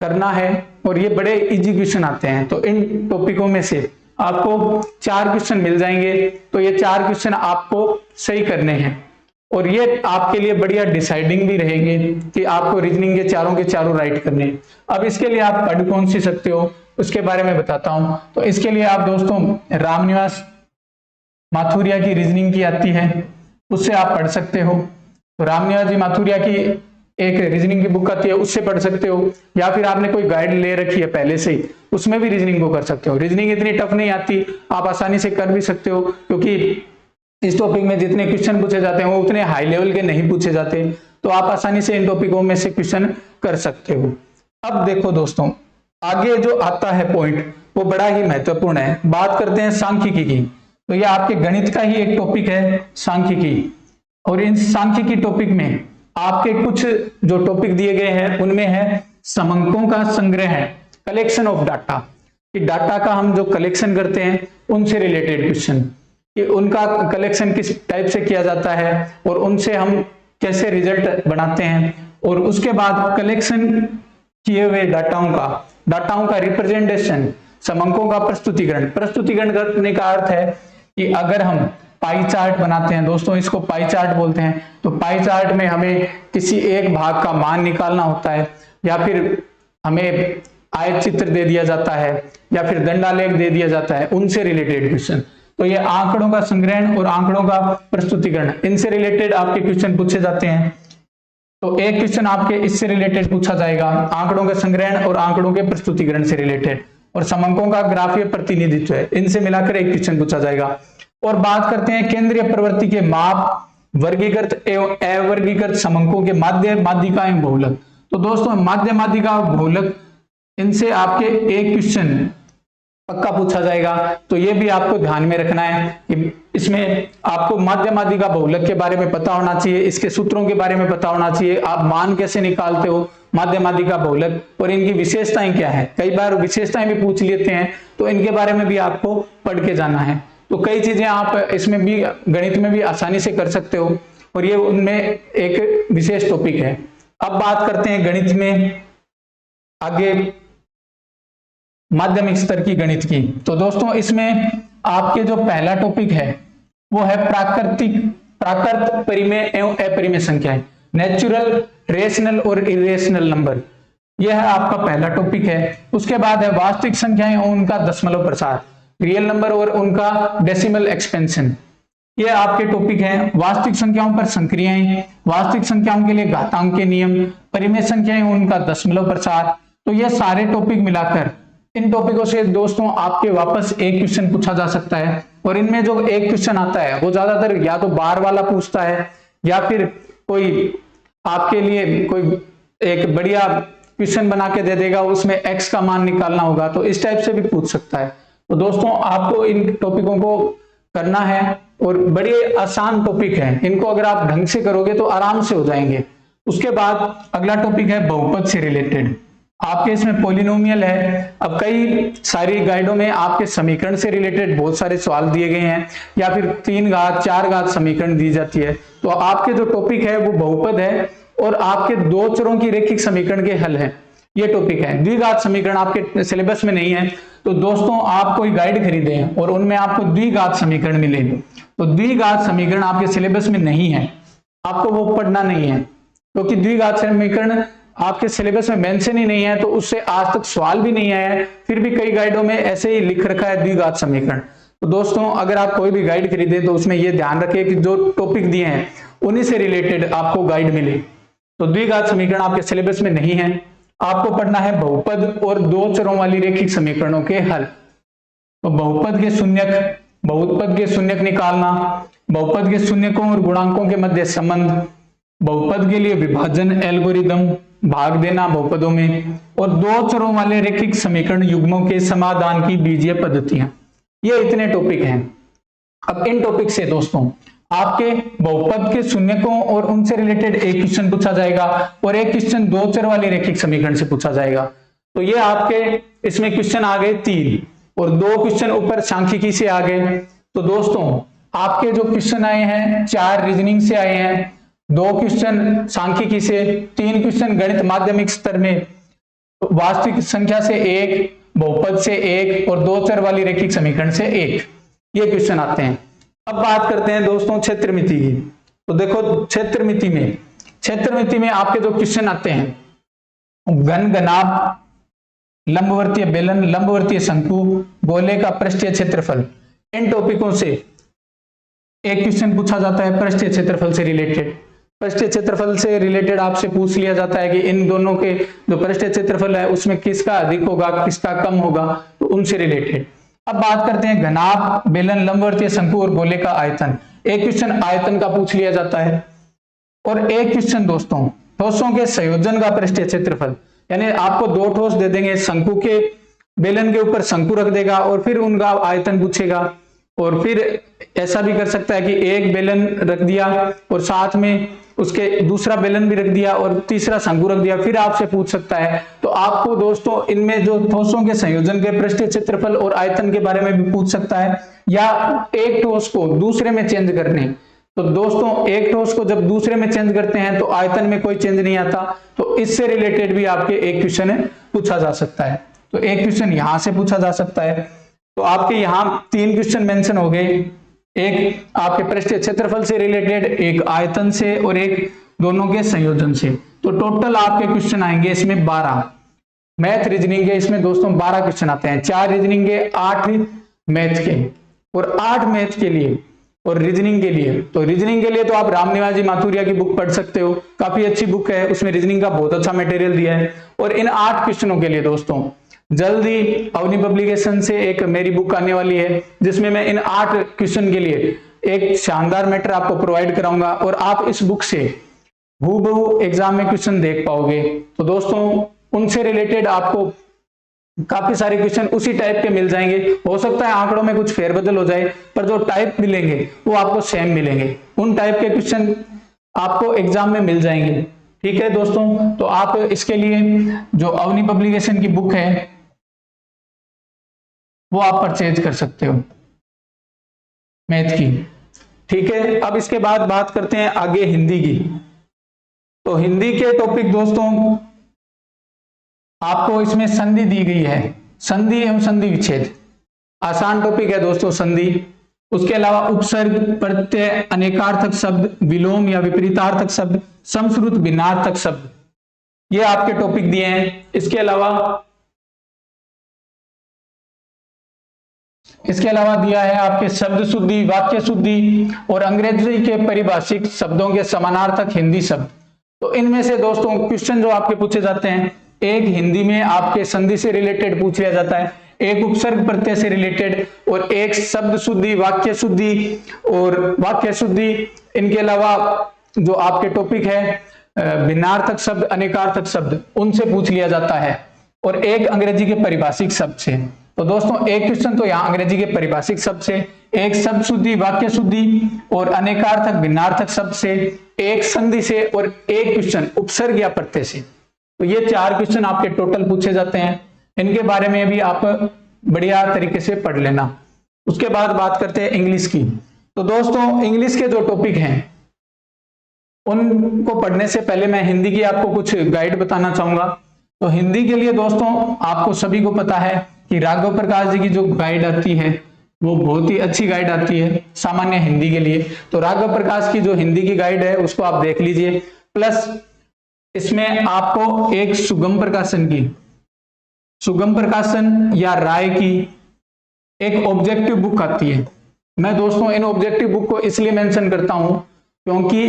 करना है और ये बड़े इजी क्वेश्चन आते हैं। तो इन टॉपिकों में से आपको 4 क्वेश्चन मिल जाएंगे। तो ये 4 क्वेश्चन आपको सही करने हैं और ये आपके लिए बढ़िया डिसाइडिंग भी रहेंगे कि आपको रीजनिंग के चारों राइट करने हैं। अब इसके लिए आप पढ़ कौन सी सकते हो उसके बारे में बताता हूं। तो इसके लिए आप दोस्तों रामनिवास माथुरिया की रीजनिंग की आती है, उससे आप पढ़ सकते हो। तो रामनिवास जी माथुरिया की एक रीजनिंग की बुक आती है, उससे पढ़ सकते हो, या फिर आपने कोई गाइड ले रखी है पहले से ही, उसमें भी रीजनिंग को कर सकते हो। रीजनिंग इतनी टफ नहीं आती, आप आसानी से कर भी सकते हो, क्योंकि इस टॉपिक में जितने क्वेश्चन पूछे जाते हैं वो उतने हाई लेवल के नहीं पूछे जाते। तो आप आसानी से इन टॉपिकों में से क्वेश्चन कर सकते हो। अब देखो दोस्तों, आगे जो आता है पॉइंट वो बड़ा ही महत्वपूर्ण है। बात करते हैं सांख्यिकी की। तो ये आपके गणित का ही एक टॉपिक है, सांख्यिकी। और इन सांख्यिकी टॉपिक में आपके कुछ जो टॉपिक दिए गए हैं उनमें है समंकों का संग्रह, कलेक्शन ऑफ डाटा, कि डाटा का हम जो कलेक्शन करते हैं उनसे रिलेटेड क्वेश्चन, कि उनका कलेक्शन किस टाइप से किया जाता है और उनसे हम कैसे रिजल्ट बनाते हैं। और उसके बाद कलेक्शन किए हुए डाटाओं का रिप्रेजेंटेशन, समंकों का प्रस्तुतिकरण करने का अर्थ है कि अगर हम पाई चार्ट बनाते हैं दोस्तों, इसको पाई चार्ट बोलते हैं। तो पाई चार्ट में हमें किसी एक भाग का मान निकालना होता है, या फिर हमें आयत चित्र दे दिया जाता है, या फिर दंडालेख दे दिया जाता है, उनसे रिलेटेड क्वेश्चन। तो ये आंकड़ों का संग्रहण और आंकड़ों का प्रस्तुतिकरण, इनसे रिलेटेड आपके क्वेश्चन पूछे जाते हैं। तो एक क्वेश्चन आपके इससे रिलेटेड पूछा जाएगा, आंकड़ों का संग्रहण और आंकड़ों के प्रस्तुतिकरण से रिलेटेड, और समंकों का ग्राफीय प्रतिनिधित्व है, इनसे मिलाकर एक क्वेश्चन पूछा जाएगा। और बात करते हैं केंद्रीय प्रवृत्ति के माप, वर्गीकृत एवं अवर्गीकृत समंकों के माध्य, माध्यिका एवं बहुलक। तो दोस्तों माध्य, माध्यिका और बहुलक, इनसे आपके एक क्वेश्चन पक्का पूछा जाएगा। तो ये भी आपको ध्यान में रखना है कि इसमें आपको माध्य, माध्यिका, बहुलक के बारे में पता होना चाहिए, इसके सूत्रों के बारे में पता होना चाहिए, आप मान कैसे निकालते हो माध्य, माध्यिका, बहुलक, और इनकी विशेषताएं क्या है। कई बार विशेषताएं भी पूछ लेते हैं, तो इनके बारे में भी आपको पढ़ के जाना है। तो कई चीजें आप इसमें भी गणित में भी आसानी से कर सकते हो, और ये उनमें एक विशेष टॉपिक है। अब बात करते हैं गणित में आगे माध्यमिक स्तर की गणित की। तो दोस्तों इसमें आपके जो पहला टॉपिक है वो है प्राकृत परिमेय एवं अपरिमेय संख्याएं, नेचुरल, रेशनल और इरेशनल नंबर, यह आपका पहला टॉपिक है। उसके बाद है वास्तविक संख्याएं और उनका दशमलव प्रसार, रियल नंबर और उनका डेसिमल एक्सपेंशन, ये आपके टॉपिक हैं। वास्तविक संख्याओं पर संक्रियाएं, वास्तविक संख्याओं के लिए घातांक के नियम, परिमेय संख्याएं उनका दशमलव प्रसार। तो ये सारे टॉपिक मिलाकर इन टॉपिकों से दोस्तों आपके वापस एक क्वेश्चन पूछा जा सकता है। और इनमें जो एक क्वेश्चन आता है वो ज्यादातर या तो बार वाला पूछता है, या फिर कोई आपके लिए कोई एक बढ़िया क्वेश्चन बना के दे देगा, उसमें एक्स का मान निकालना होगा, तो इस टाइप से भी पूछ सकता है। तो दोस्तों आपको इन टॉपिकों को करना है, और बड़े आसान टॉपिक हैं, इनको अगर आप ढंग से करोगे तो आराम से हो जाएंगे। उसके बाद अगला टॉपिक है बहुपद से रिलेटेड, आपके इसमें पॉलिनोमियल है। अब कई सारी गाइडों में आपके समीकरण से रिलेटेड बहुत सारे सवाल दिए गए हैं, या फिर 3 घात 4 घात समीकरण दी जाती है। तो आपके जो टॉपिक है वो बहुपद है, और आपके 2 चरों की रैखिक समीकरण के हल है, ये टॉपिक है। द्विघात समीकरण आपके सिलेबस में नहीं है, तो दोस्तों आप कोई गाइड खरीदे और उनमें आपको द्विघात समीकरण मिले, तो द्विघात समीकरण आपके सिलेबस में नहीं है, आपको वो पढ़ना नहीं है, क्योंकि द्विघात समीकरण आपके सिलेबस में मेंशन ही नहीं है, तो उससे आज तक सवाल भी नहीं आया है। फिर भी कई गाइडों में ऐसे ही लिख रखा है द्विघात समीकरण। तो दोस्तों अगर आप कोई भी गाइड खरीदे तो उसमें ये ध्यान रखिए कि जो टॉपिक दिए हैं उन्हीं से रिलेटेड आपको गाइड मिले। तो द्विघात समीकरण आपके सिलेबस में नहीं है, आपको पढ़ना है बहुपद और 2 चरों वाली रैखिक समीकरणों के हल। तो बहुपद के शून्यक निकालना, बहुपद के शून्यकों और गुणांकों के मध्य संबंध, बहुपद के लिए विभाजन एल्गोरिदम, भाग देना बहुपदों में, और 2 चरों वाले रैखिक समीकरण युग्मों के समाधान की बीजीय पद्धतियां, ये इतने टॉपिक हैं। अब इन टॉपिक से दोस्तों आपके बहुपद के शून्यकों और उनसे रिलेटेड एक क्वेश्चन पूछा जाएगा, और एक क्वेश्चन 2 चर वाले रैखिक समीकरण से पूछा जाएगा। तो तो ये आपके इसमें क्वेश्चन आ गए 3 और 2 क्वेश्चन ऊपर सांख्यिकी से आ गए। तो दोस्तों आपके जो क्वेश्चन आए हैं 4 रीजनिंग से आए हैं, 2 क्वेश्चन सांख्यिकी से, 3 क्वेश्चन गणित माध्यमिक स्तर में, वास्तविक संख्या से 1, बहुपद से 1 और 2 चर वाली रैखिक समीकरण से 1, ये क्वेश्चन आते हैं। अब बात करते हैं दोस्तों क्षेत्रमिति की। तो देखो क्षेत्रमिति में आपके जो क्वेश्चन आते हैं घन घनाभ, लंबवर्तीय बेलन, लंबवर्तीय शंकु, गोले का पृष्ठीय क्षेत्रफल, इन टॉपिकों से एक क्वेश्चन पूछा जाता है पृष्ठीय क्षेत्रफल से रिलेटेड। पृष्ठीय क्षेत्रफल से रिलेटेड आपसे पूछ लिया जाता है कि इन दोनों के जो पृष्ठीय क्षेत्रफल है उसमें किसका अधिक होगा किसका कम होगा, तो उनसे रिलेटेड। अब बात करते हैं घनाभ, बेलन, लंबवर्तीय शंकु और गोले का आयतन। एक क्वेश्चन आयतन का पूछ लिया जाता है और एक क्वेश्चन दोस्तों ठोसों के संयोजन का पृष्ठीय क्षेत्रफल, यानी आपको 2 ठोस दे देंगे, शंकु के बेलन के ऊपर शंकु रख देगा और फिर उनका आयतन पूछेगा। और फिर ऐसा भी कर सकता है कि एक बेलन रख दिया और साथ में उसके दूसरा बेलन भी रख दिया और तीसरा शंकु रख दिया, फिर आपसे पूछ सकता है। तो आपको दोस्तों इनमें जो ठोसों के संयोजन के पृष्ठीय क्षेत्रफल और आयतन के बारे में भी पूछ सकता है, या एक ठोस को दूसरे में चेंज करने। तो दोस्तों एक ठोस को जब दूसरे में चेंज करते हैं तो आयतन में कोई चेंज नहीं आता, तो इससे रिलेटेड भी आपके एक क्वेश्चन पूछा जा सकता है। तो एक क्वेश्चन यहां से पूछा जा सकता है। तो आपके यहां 3 क्वेश्चन मेंशन हो गए, एक आपके पृष्ठीय क्षेत्रफल से रिलेटेड, एक आयतन से और एक दोनों के संयोजन से। तो टोटल आपके क्वेश्चन आएंगे इसमें 12। मैथ रीजनिंग के इसमें दोस्तों 12 क्वेश्चन आते हैं, 4 रीजनिंग के, 8 मैथ के, और 8 मैथ के लिए और रीजनिंग के लिए। तो रीजनिंग के लिए तो आप रामनिवास माथुरिया की बुक पढ़ सकते हो, काफी अच्छी बुक है, उसमें रीजनिंग का बहुत अच्छा मटेरियल दिया है। और इन 8 क्वेश्चनों के लिए दोस्तों जल्दी अवनी पब्लिकेशन से एक मेरी बुक आने वाली है जिसमें मैं इन 8 क्वेश्चन के लिए एक शानदार मैटर आपको प्रोवाइड कराऊंगा और आप इस बुक से हूबहू एग्जाम में क्वेश्चन देख पाओगे। तो दोस्तों उनसे रिलेटेड आपको काफी सारे क्वेश्चन उसी टाइप के मिल जाएंगे। हो सकता है आंकड़ों में कुछ फेरबदल हो जाए, पर जो टाइप मिलेंगे वो आपको सेम मिलेंगे, उन टाइप के क्वेश्चन आपको एग्जाम में मिल जाएंगे। ठीक है दोस्तों, तो आप इसके लिए जो अवनी पब्लिकेशन की बुक है वो आप परचेज कर सकते हो मैथ की। ठीक है, अब इसके बाद बात करते हैं आगे हिंदी की। तो हिंदी के टॉपिक दोस्तों आपको इसमें संधि दी गई है, संधि एवं संधि विच्छेद, आसान टॉपिक है दोस्तों संधि। उसके अलावा उपसर्ग, प्रत्यय, अनेकार्थक शब्द, विलोम या विपरीतार्थक शब्द, समश्रुत भिन्नार्थक शब्द, ये आपके टॉपिक दिए हैं। इसके अलावा दिया है आपके शब्द शुद्धि, वाक्य शुद्धि और अंग्रेजी के परिभाषिक शब्दों के समानार्थक हिंदी शब्द। तो इनमें से दोस्तों क्वेश्चन जो आपके पूछे जाते हैं, एक हिंदी में आपके संधि से रिलेटेड पूछ लिया जाता है, एक उपसर्ग प्रत्यय से रिलेटेड, और एक शब्द शुद्धि, वाक्य शुद्धि और वाक्य शुद्धि। इनके अलावा जो आपके टॉपिक है भिन्नार्थक शब्द, अनेकार्थक शब्द, उनसे पूछ लिया जाता है, और एक अंग्रेजी के परिभाषिक शब्द से। तो दोस्तों एक क्वेश्चन तो यहाँ अंग्रेजी के परिभाषिक शब्द से, एक शब्द शुद्धि, वाक्य शुद्धि और अनेकार्थक भिन्नार्थक शब्द से, एक संधि से और एक क्वेश्चन उपसर्ग या प्रत्यय से। तो ये 4 क्वेश्चन आपके टोटल पूछे जाते हैं। इनके बारे में भी आप बढ़िया तरीके से पढ़ लेना। उसके बाद बात करते हैं इंग्लिश की। तो दोस्तों इंग्लिश के जो टॉपिक हैं उनको पढ़ने से पहले मैं हिंदी की आपको कुछ गाइड बताना चाहूंगा। तो हिंदी के लिए दोस्तों आपको सभी को पता है कि राघव प्रकाश जी की जो गाइड आती है वो बहुत ही अच्छी गाइड आती है सामान्य हिंदी के लिए। तो राघव प्रकाश की जो हिंदी की गाइड है उसको आप देख लीजिए, प्लस इसमें आपको एक सुगम प्रकाशन या राय की एक ऑब्जेक्टिव बुक आती है। मैं दोस्तों इन ऑब्जेक्टिव बुक को इसलिए मेंशन करता हूं क्योंकि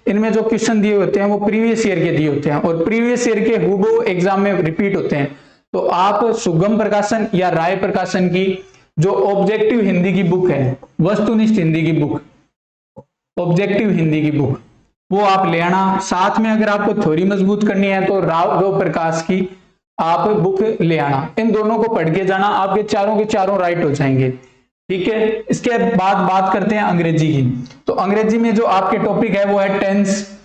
इनमें जो क्वेश्चन दिए होते हैं वो प्रीवियस ईयर के दिए होते हैं और प्रीवियस ईयर के हूबहू एग्जाम में रिपीट होते हैं। तो आप सुगम प्रकाशन या राय प्रकाशन की जो ऑब्जेक्टिव हिंदी की बुक है, वस्तुनिष्ठ हिंदी की बुक, ऑब्जेक्टिव हिंदी की बुक, वो आप ले आना। साथ में अगर आपको थ्योरी मजबूत करनी है तो राघव प्रकाश की आप बुक ले आना। इन दोनों को पढ़ के जाना, आपके चारों के चारों राइट हो जाएंगे। ठीक है, इसके बाद बात करते हैं अंग्रेजी की। तो अंग्रेजी में जो आपके टॉपिक है वो है tense,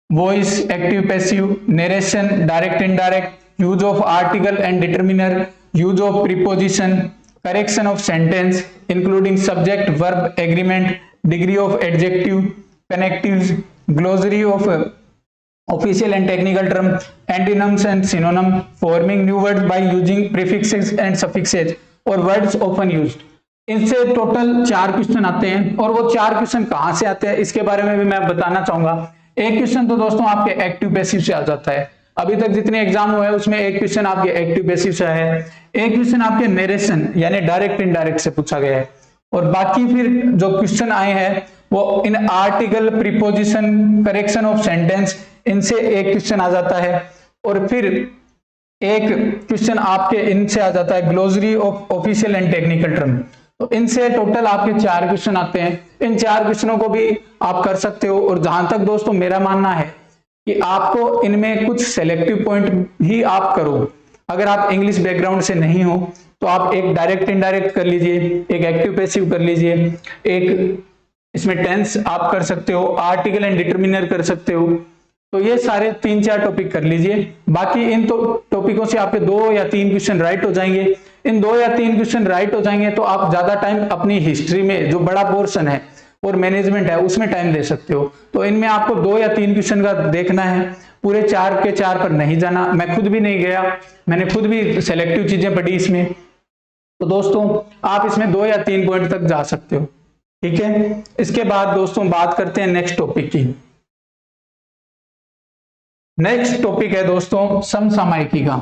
voice, active passive, narration, direct indirect, use of article and determiner, use of preposition, correction of sentence including subject verb agreement, degree of adjective, connectives, glossary of official and technical term, antonyms and synonym, forming new words by using prefixes and suffixes और वर्ड्स ऑफन यूज्ड। इनसे टोटल 4 क्वेश्चन आते हैं, और वो 4 क्वेश्चन कहां से आते हैं इसके बारे में भी मैं बताना चाहूंगा। एक क्वेश्चन तो दोस्तों आपके एक्टिव पैसिव से आ जाता है, अभी तक जितने एग्जाम हुए हैं उसमें एक क्वेश्चन आपके एक्टिव पैसिव से है, एक क्वेश्चन आपके नरेशन यानी डायरेक्ट इनडायरेक्ट से पूछा गया है, और बाकी फिर जो क्वेश्चन आए हैं वो in article, preposition, correction of sentence, इनसे एक क्वेश्चन आ जाता है, और फिर एक क्वेश्चन आपके इनसे आ जाता है glossary of official and technical term. तो इनसे टोटल आपके 4 क्वेश्चन आते हैं। इन 4 क्वेश्चनों को भी आप कर सकते हो, और जहां तक दोस्तों मेरा मानना है कि आपको इनमें कुछ सेलेक्टिव पॉइंट ही आप करो। अगर आप इंग्लिश बैकग्राउंड से नहीं हो तो आप एक डायरेक्ट इनडायरेक्ट कर लीजिए, एक एक्टिव पैसिव कर लीजिए, एक इसमें टेंस आप कर सकते हो, आर्टिकल एंड डिटर्मिनर कर सकते हो। तो ये सारे 3-4 टॉपिक कर लीजिए। बाकी इन तो टॉपिकों से आपके 2 या 3 क्वेश्चन राइट हो जाएंगे। इन 2 या 3 क्वेश्चन राइट हो जाएंगे तो आप ज्यादा टाइम अपनी हिस्ट्री में जो बड़ा पोर्शन है और मैनेजमेंट है उसमें टाइम दे सकते हो। तो इनमें आपको 2 या 3 क्वेश्चन का देखना है, पूरे 4 के 4 पर नहीं जाना। मैं खुद भी नहीं गया, मैंने खुद भी सेलेक्टिव चीजें पढ़ी इसमें। तो दोस्तों आप इसमें 2 या 3 पॉइंट तक जा सकते हो, ठीक है। इसके बाद दोस्तों बात करते हैं नेक्स्ट टॉपिक की। नेक्स्ट टॉपिक है दोस्तों समसामयिकी का।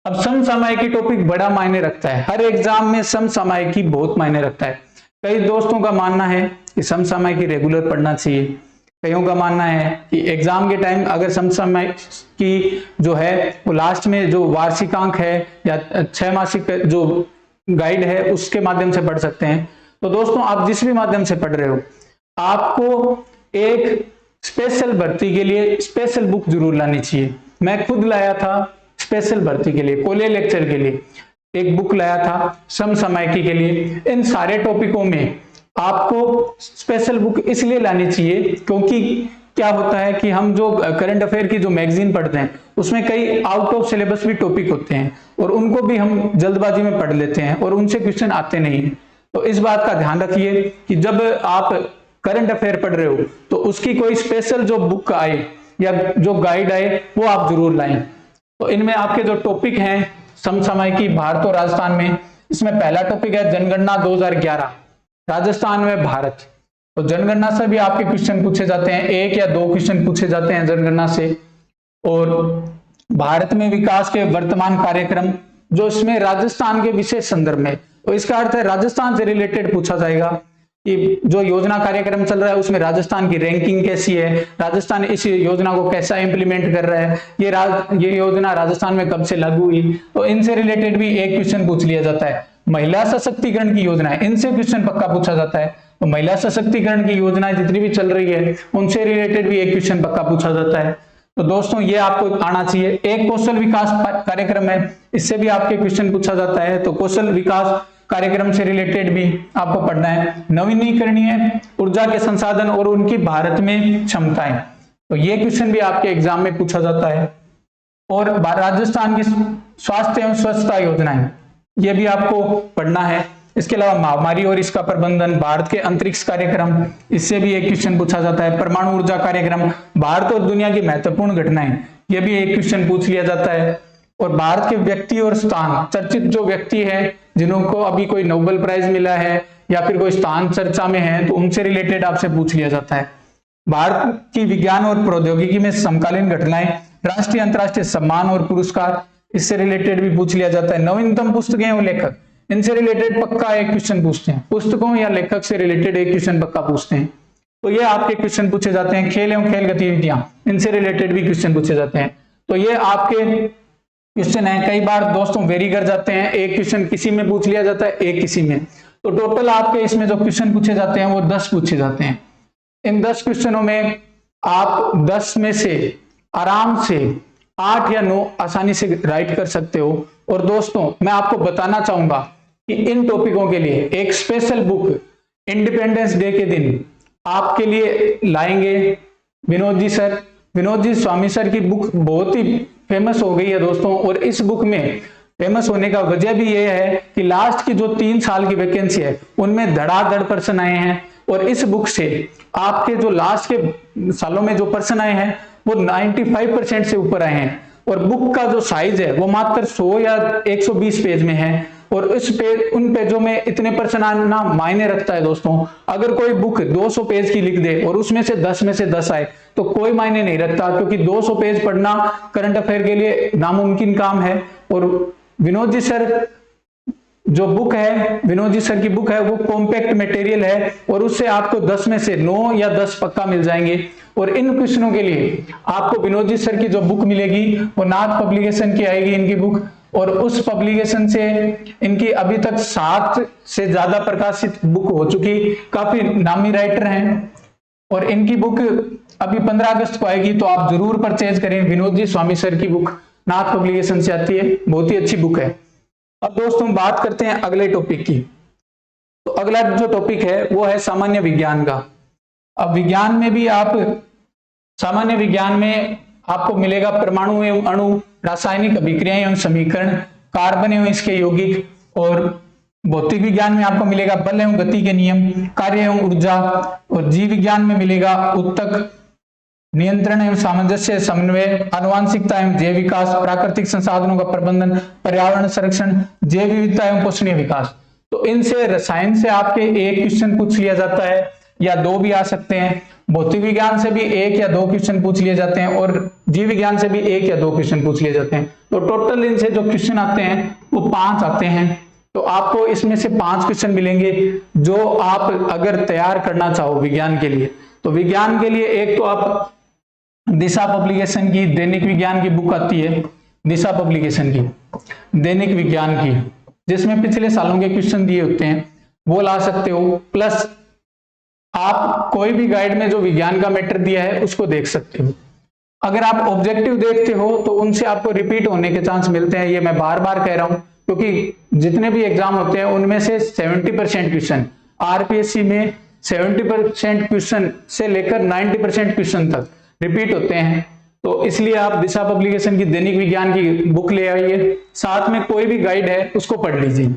अब समसामयिकी टॉपिक बड़ा मायने रखता है, हर एग्जाम में समसामयिकी बहुत मायने रखता है। कई दोस्तों का मानना है कि समसामयिकी रेगुलर पढ़ना चाहिए, कईयों का मानना है कि एग्जाम के टाइम अगर समसामयिकी जो है वो लास्ट में जो वार्षिकांक है या 6 मासिक जो गाइड है उसके माध्यम से पढ़ सकते हैं। तो दोस्तों आप जिस भी माध्यम से पढ़ रहे हो, आपको एक स्पेशल भर्ती के लिए स्पेशल बुक जरूर लानी चाहिए। मैं खुद लाया था स्पेशल भर्ती के लिए, कॉलेज लेक्चर के लिए एक बुक लाया था समसामयिकी के लिए। इन सारे टॉपिकों में आपको स्पेशल बुक इसलिए लानी चाहिए क्योंकि क्या होता है कि हम जो करंट अफेयर की जो मैगजीन पढ़ते हैं उसमें कई आउट ऑफ सिलेबस भी टॉपिक होते हैं, और उनको भी हम जल्दबाजी में पढ़ लेते हैं और उनसे क्वेश्चन आते नहीं है। तो इस बात का ध्यान रखिए कि जब आप करंट अफेयर पढ़ रहे हो तो उसकी कोई स्पेशल जो बुक आए या जो गाइड आए वो आप जरूर लाएं। तो इनमें आपके जो टॉपिक हैं समसामयिकी भारत और राजस्थान में, इसमें पहला टॉपिक है जनगणना 2011 राजस्थान में भारत। तो जनगणना से भी आपके क्वेश्चन पूछे जाते हैं, 1 या 2 क्वेश्चन पूछे जाते हैं जनगणना से। और भारत में विकास के वर्तमान कार्यक्रम जो इसमें राजस्थान के विशेष संदर्भ में, तो इसका अर्थ है राजस्थान से रिलेटेड पूछा जाएगा कि जो योजना कार्यक्रम चल रहा है उसमें राजस्थान की रैंकिंग कैसी है, राजस्थान इस योजना को कैसा इंप्लीमेंट कर रहा है, ये योजना राजस्थान में कब से लागू हुई। तो इनसे रिलेटेड भी एक क्वेश्चन पूछ लिया जाता है। महिला सशक्तिकरण की योजना है, इनसे क्वेश्चन पक्का पूछा जाता है। तो महिला सशक्तिकरण की योजनाएं जितनी भी चल रही है उनसे रिलेटेड भी एक क्वेश्चन पक्का पूछा जाता है। तो दोस्तों ये आपको आना चाहिए। एक कौशल विकास कार्यक्रम है, इससे भी आपके क्वेश्चन पूछा जाता है। तो कौशल विकास कार्यक्रम से रिलेटेड भी आपको पढ़ना है। नवीनीकरणीय ऊर्जा के संसाधन और उनकी भारत में क्षमताएं, तो ये क्वेश्चन भी आपके एग्जाम में पूछा जाता है। और राजस्थान की स्वास्थ्य एवं स्वच्छता योजनाएं, ये भी आपको पढ़ना है। इसके अलावा महामारी और इसका प्रबंधन, भारत के अंतरिक्ष कार्यक्रम, इससे भी एक क्वेश्चन पूछा जाता है। परमाणु ऊर्जा कार्यक्रम, भारत और दुनिया की महत्वपूर्ण घटनाएं, ये भी एक क्वेश्चन पूछ लिया जाता है। और भारत के व्यक्ति और स्थान, चर्चित जो व्यक्ति है जिनको अभी कोई नोबेल प्राइज मिला है या फिर कोई स्थान चर्चा में है, तो उनसे रिलेटेड आपसे पूछ लिया जाता है। भारत की विज्ञान और प्रौद्योगिकी में समकालीन घटनाएं, राष्ट्रीय अंतरराष्ट्रीय सम्मान और पुरस्कार, इससे रिलेटेड भी पूछ लिया जाता है। नवीनतम पुस्तकें और लेखक, इनसे रिलेटेड पक्का एक क्वेश्चन पूछते हैं। पुस्तकों या लेखक से रिलेटेड एक क्वेश्चन पक्का पूछते हैं। तो ये आपके क्वेश्चन पूछे जाते हैं। खेल एवं खेल गतिविधियां, इनसे रिलेटेड भी क्वेश्चन पूछे जाते हैं। तो ये आपके क्वेश्चन है। कई बार दोस्तों वेरी कर जाते हैं, एक क्वेश्चन किसी में पूछ लिया जाता है, एक किसी में। तो टोटल आपके इसमें जो क्वेश्चन पूछे जाते हैं वो 10 पूछे जाते हैं। इन 10 क्वेश्चनों में आप 10 में से आराम से 8 या 9 आसानी से राइट कर सकते हो। और दोस्तों मैं आपको बताना चाहूंगा कि इन टॉपिकों के लिए एक स्पेशल बुक इंडिपेंडेंस डे के दिन आपके लिए लाएंगे विनोद जी सर। विनोद जी स्वामी सर की बुक बहुत ही फेमस हो गई है दोस्तों। और इस बुक में फेमस होने का वजह भी ये है कि लास्ट की जो 3 साल की वैकेंसी है उनमें धड़ाधड़ पर्सन आए हैं, और इस बुक से आपके जो लास्ट के सालों में जो पर्सन आए हैं वो 95% से ऊपर आए हैं। और बुक का जो साइज है वो मात्र 100 या 120 पेज में है, और इस पेज उन पेजों में इतने पर्सन आना मायने रखता है दोस्तों। अगर कोई बुक 200 पेज की लिख दे और उसमें से 10 आए तो कोई मायने नहीं रखता, क्योंकि 200 पेज पढ़ना करंट अफेयर के लिए नामुमकिन काम है। और विनोद जी सर जो बुक है, विनोद जी सर की बुक है, वो कॉम्पैक्ट मटेरियल है, और उससे आपको 10 में से 9 या 10 पक्का मिल जाएंगे। और इन क्वेश्चनों के लिए आपको विनोद जी सर की जो बुक मिलेगी वो नाथ पब्लिकेशन की आएगी इनकी बुक, और उस पब्लिकेशन से इनकी अभी तक 7 से ज्यादा प्रकाशित बुक हो चुकी, काफी नामी राइटर हैं। और इनकी बुक अभी 15 अगस्त को आएगी, तो आप जरूर परचेज करें। विनोद जी स्वामी सर की बुक नाथ पब्लिकेशन से आती है, बहुत ही अच्छी बुक है। अब दोस्तों बात करते हैं अगले टॉपिक की। तो अगला जो टॉपिक है वो है सामान्य विज्ञान का। अब विज्ञान में भी आप सामान्य विज्ञान में आपको मिलेगा परमाणु एवं अणु, रासायनिक अभिक्रियाएं एवं समीकरण, कार्बन एवं इसके यौगिक, और भौतिक विज्ञान में आपको मिलेगा बल एवं गति के नियम, कार्य एवं ऊर्जा, और जीव विज्ञान में मिलेगा उत्तक, नियंत्रण एवं सामंजस्य समन्वय, आनुवांशिकता एवं जैव विकास, प्राकृतिक संसाधनों का प्रबंधन, पर्यावरण संरक्षण, जैव विविधता एवं पोषणीय विकास। तो इनसे रसायन से आपके एक क्वेश्चन पूछ लिया जाता है या 2 भी आ सकते हैं, भौतिक विज्ञान से भी 1 या 2 क्वेश्चन पूछ लिए जाते हैं, और जीव विज्ञान से भी 1 या 2 क्वेश्चन पूछ लिए जाते हैं। तो टोटल इनसे जो क्वेश्चन आते हैं वो 5 आते हैं। तो आपको इसमें से 5 क्वेश्चन मिलेंगे जो आप अगर तैयार करना चाहो विज्ञान के लिए। तो विज्ञान के लिए एक तो आप दिशा पब्लिकेशन की दैनिक विज्ञान की बुक आती है, दिशा पब्लिकेशन की दैनिक विज्ञान की, जिसमें पिछले सालों के क्वेश्चन दिए होते हैं, वो ला सकते हो। प्लस आप कोई भी गाइड में जो विज्ञान का मैटर दिया है उसको देख सकते हो। अगर आप ऑब्जेक्टिव देखते हो तो उनसे आपको रिपीट होने के चांस मिलते हैं, ये मैं बार बार कह रहा हूं, क्योंकि जितने भी एग्जाम होते हैं उनमें से 70% क्वेश्चन, आरपीएससी में 70% क्वेश्चन से लेकर 90% क्वेश्चन तक रिपीट होते हैं। तो इसलिए आप दिशा पब्लिकेशन की दैनिक विज्ञान की बुक ले आइए, साथ में कोई भी गाइड है उसको पढ़ लीजिए।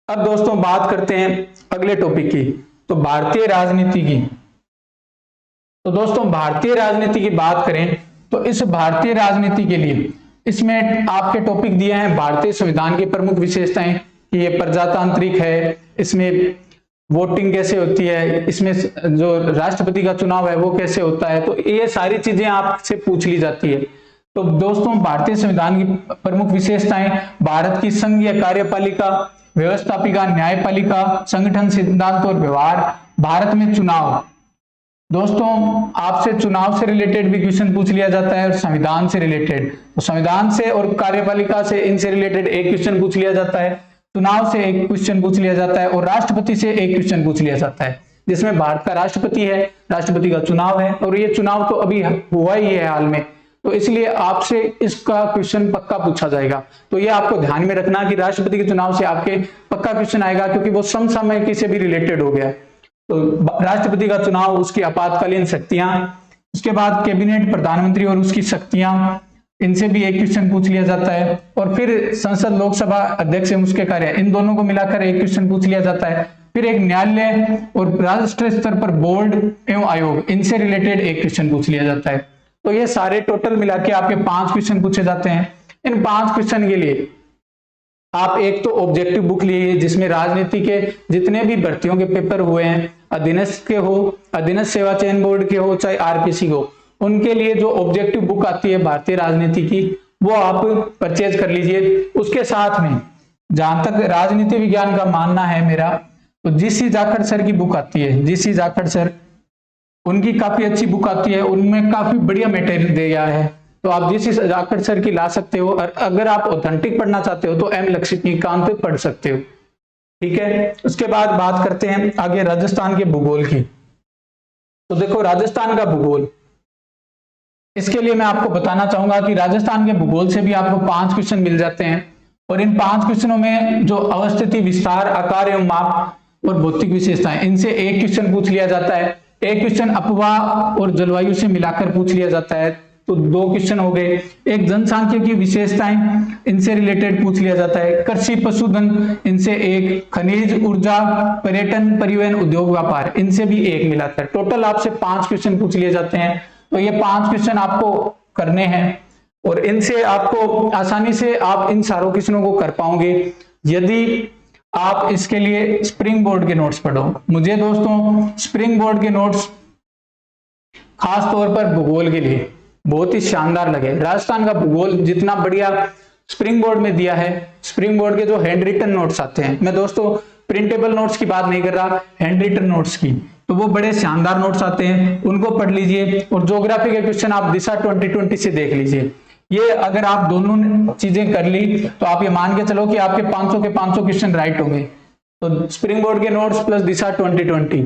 अब दोस्तों बात करते हैं अगले टॉपिक की, तो भारतीय राजनीति की। तो दोस्तों भारतीय राजनीति की बात करें तो इस भारतीय राजनीति के लिए इसमें आपके टॉपिक दिए हैं भारतीय संविधान की प्रमुख विशेषताएं, कि ये प्रजातांत्रिक है, इसमें वोटिंग कैसे होती है, इसमें जो राष्ट्रपति का चुनाव है वो कैसे होता है। तो ये सारी चीजें आपसे पूछ ली जाती है। तो दोस्तों भारतीय संविधान की प्रमुख विशेषताएं, भारत की संघीय कार्यपालिका, व्यवस्थापिका, न्यायपालिका, संगठन, सिद्धांत और व्यवहार, भारत में चुनाव। दोस्तों आपसे चुनाव से रिलेटेड भी क्वेश्चन पूछ लिया जाता है, और संविधान से रिलेटेड, तो संविधान से और कार्यपालिका से इनसे रिलेटेड एक क्वेश्चन पूछ लिया जाता है, चुनाव से एक क्वेश्चन पूछ लिया जाता है, और राष्ट्रपति से एक क्वेश्चन पूछ लिया जाता है, जिसमें भारत का राष्ट्रपति है, राष्ट्रपति का चुनाव है, और ये चुनाव तो अभी हुआ ही है हाल में, तो इसलिए आपसे इसका क्वेश्चन पक्का पूछा जाएगा। तो ये आपको ध्यान में रखना कि राष्ट्रपति के चुनाव से आपके पक्का क्वेश्चन आएगा, क्योंकि वो समसामयिक से भी रिलेटेड हो गया। तो राष्ट्रपति का चुनाव, उसकी आपातकालीन शक्तियां, उसके बाद कैबिनेट, प्रधानमंत्री और उसकी शक्तियां, इनसे भी एक क्वेश्चन पूछ लिया जाता है, और फिर संसद, लोकसभा अध्यक्ष एवं उसके कार्य, इन दोनों को मिलाकर एक क्वेश्चन पूछ लिया जाता है। फिर एक न्यायालय और राष्ट्रीय स्तर पर बोर्ड एवं आयोग, इनसे रिलेटेड एक क्वेश्चन पूछ लिया जाता है। तो ये सारे टोटल मिला के आपके 5 क्वेश्चन पूछे जाते हैं। इन 5 क्वेश्चन के लिए आप एक तो ऑब्जेक्टिव बुक लीजिए, जिसमें राजनीति के जितने भी भर्तियों के पेपर हुए हैं, अधीनस्थ के हो, अधीनस्थ सेवा चयन बोर्ड के हो, चाहे आरपीसी हो, उनके लिए जो ऑब्जेक्टिव बुक आती है भारतीय राजनीति की, वो आप परचेज कर लीजिए। उसके साथ में जहां तक राजनीति विज्ञान का मानना है मेरा, तो जीसी जाखड़ सर की बुक आती है, जीसी जाखड़ सर, उनकी काफी अच्छी बुक आती है, उनमें काफी बढ़िया मटेरियल दिया है, तो आप जीसी जाखड़ सर की ला सकते हो। और अगर आप ऑथेंटिक पढ़ना चाहते हो तो एम लक्ष्मीकांत पढ़ सकते हो, ठीक है। उसके बाद बात करते हैं आगे राजस्थान के भूगोल की। तो देखो राजस्थान का भूगोल, इसके लिए मैं आपको बताना चाहूंगा कि राजस्थान के भूगोल से भी आपको 5 क्वेश्चन मिल जाते हैं, और इन 5 क्वेश्चनों में जो अवस्थिति, विस्तार, आकार एवं माप और भौतिक विशेषताएं, इनसे एक क्वेश्चन पूछ लिया जाता है। एक क्वेश्चन अपवाह और जलवायु से मिलाकर पूछ लिया जाता है, तो 2 क्वेश्चन हो गए। एक जनसांख्यिकी की विशेषताएं, इनसे रिलेटेड पूछ लिया जाता है। कृषि पशुधन, इनसे 1। खनिज ऊर्जा, पर्यटन, परिवहन, उद्योग, व्यापार, इनसे भी 1 मिला था। टोटल आपसे 5 क्वेश्चन पूछ लिए जाते हैं। तो ये 5 क्वेश्चन आपको करने हैं और इनसे आपको आसानी से आप इन सारों क्वेश्चनों को कर पाओगे यदि आप इसके लिए स्प्रिंग बोर्ड के नोट्स पढ़ो। मुझे दोस्तों स्प्रिंग बोर्ड के नोट्स खास तौर पर भूगोल के लिए बहुत ही शानदार लगे। राजस्थान का भूगोल जितना बढ़िया स्प्रिंग बोर्ड में दिया है, स्प्रिंग बोर्ड के जो हैंड रिटन नोट्स आते हैं, मैं दोस्तों प्रिंटेबल नोट्स की बात नहीं कर रहा, हैंड रिटन नोट्स की, तो वो बड़े शानदार नोट्स आते हैं, उनको पढ़ लीजिए। और ज्योग्राफी के क्वेश्चन आप दिशा 2020 से देख लीजिए। ये अगर आप दोनों चीजें कर ली तो आप ये मान के चलो कि आपके 500 के 500 क्वेश्चन राइट होंगे। तो स्प्रिंग बोर्ड के नोट्स प्लस दिशा 2020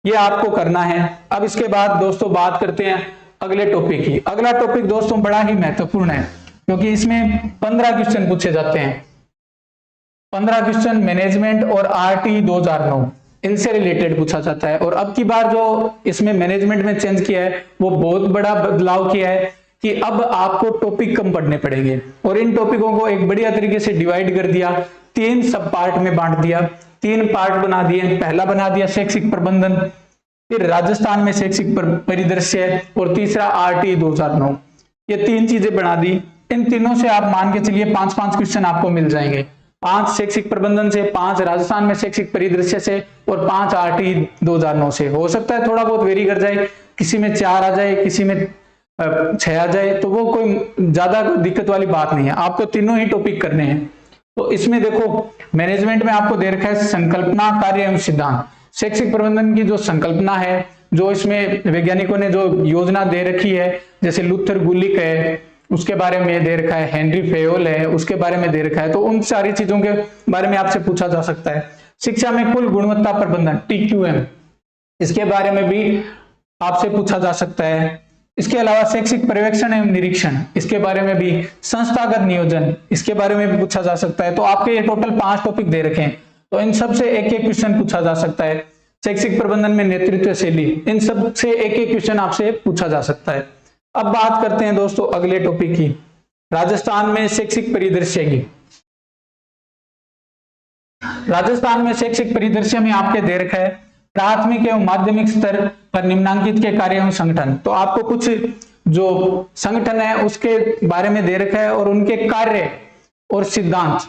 ये आपको करना है। अब इसके बाद दोस्तों बात करते हैं अगले टॉपिक की। अगला टॉपिक दोस्तों बड़ा ही महत्वपूर्ण है क्योंकि इसमें 15 क्वेश्चन पूछे जाते हैं। 15 क्वेश्चन मैनेजमेंट और आरटी 2009 इनसे रिलेटेड पूछा जाता है। और अब की बार जो इसमें मैनेजमेंट में चेंज किया है वो बहुत बड़ा बदलाव किया है कि अब आपको टॉपिक कम पढ़ने पड़ेंगे और इन टॉपिकों को एक बढ़िया तरीके से डिवाइड कर दिया, 3 सब पार्ट में बांट दिया, 3 पार्ट बना दिए। पहला बना दिया शैक्षिक प्रबंधन, फिर राजस्थान में शैक्षिक परिदृश्य और तीसरा आरटी 2009। ये 3 चीजें बना दी। इन तीनों से आप मान के चलिए 5-5 क्वेश्चन आपको मिल जाएंगे। 5 शैक्षिक प्रबंधन से, 5 राजस्थान में शैक्षिक परिदृश्य से और 5 आरटी 2009 से। हो सकता है थोड़ा बहुत वेरी कर जाए, किसी में 4 आ जाए, किसी में 6 आ जाए, तो वो कोई ज्यादा दिक्कत वाली बात नहीं है। आपको तीनों ही टॉपिक करने हैं। तो इसमें देखो मैनेजमेंट में आपको दे रखा है संकल्पना, कार्य एवं सिद्धांत। शैक्षिक प्रबंधन की जो संकल्पना है, जो इसमें वैज्ञानिकों ने जो योजना दे रखी है, जैसे लुथर गुलिक है उसके बारे में दे रखा है, हेनरी फेयोल है उसके बारे में दे रखा है, तो उन सारी चीजों के बारे में आपसे पूछा जा सकता है। शिक्षा में कुल गुणवत्ता प्रबंधन TQM, इसके बारे में भी आपसे पूछा जा सकता है। इसके अलावा शैक्षिक पर्यवेक्षण एवं निरीक्षण, इसके बारे में भी, संस्थागत नियोजन, इसके बारे में भी पूछा जा सकता है। तो आपके ये टोटल 5 टॉपिक दे रखे हैं, तो इन सब से एक क्वेश्चन पूछा जा सकता है। शैक्षिक प्रबंधन में नेतृत्व शैली, इन सब से एक क्वेश्चन आपसे पूछा जा सकता है। अब बात करते हैं दोस्तों अगले टॉपिक की, राजस्थान में शैक्षिक परिदृश्य की। राजस्थान में शैक्षिक परिदृश्य में आपके दे रखा है प्राथमिक एवं माध्यमिक स्तर पर निम्नांकित के कार्य एवं संगठन। तो आपको कुछ जो संगठन है उसके बारे में दे रखा है और उनके कार्य और सिद्धांत,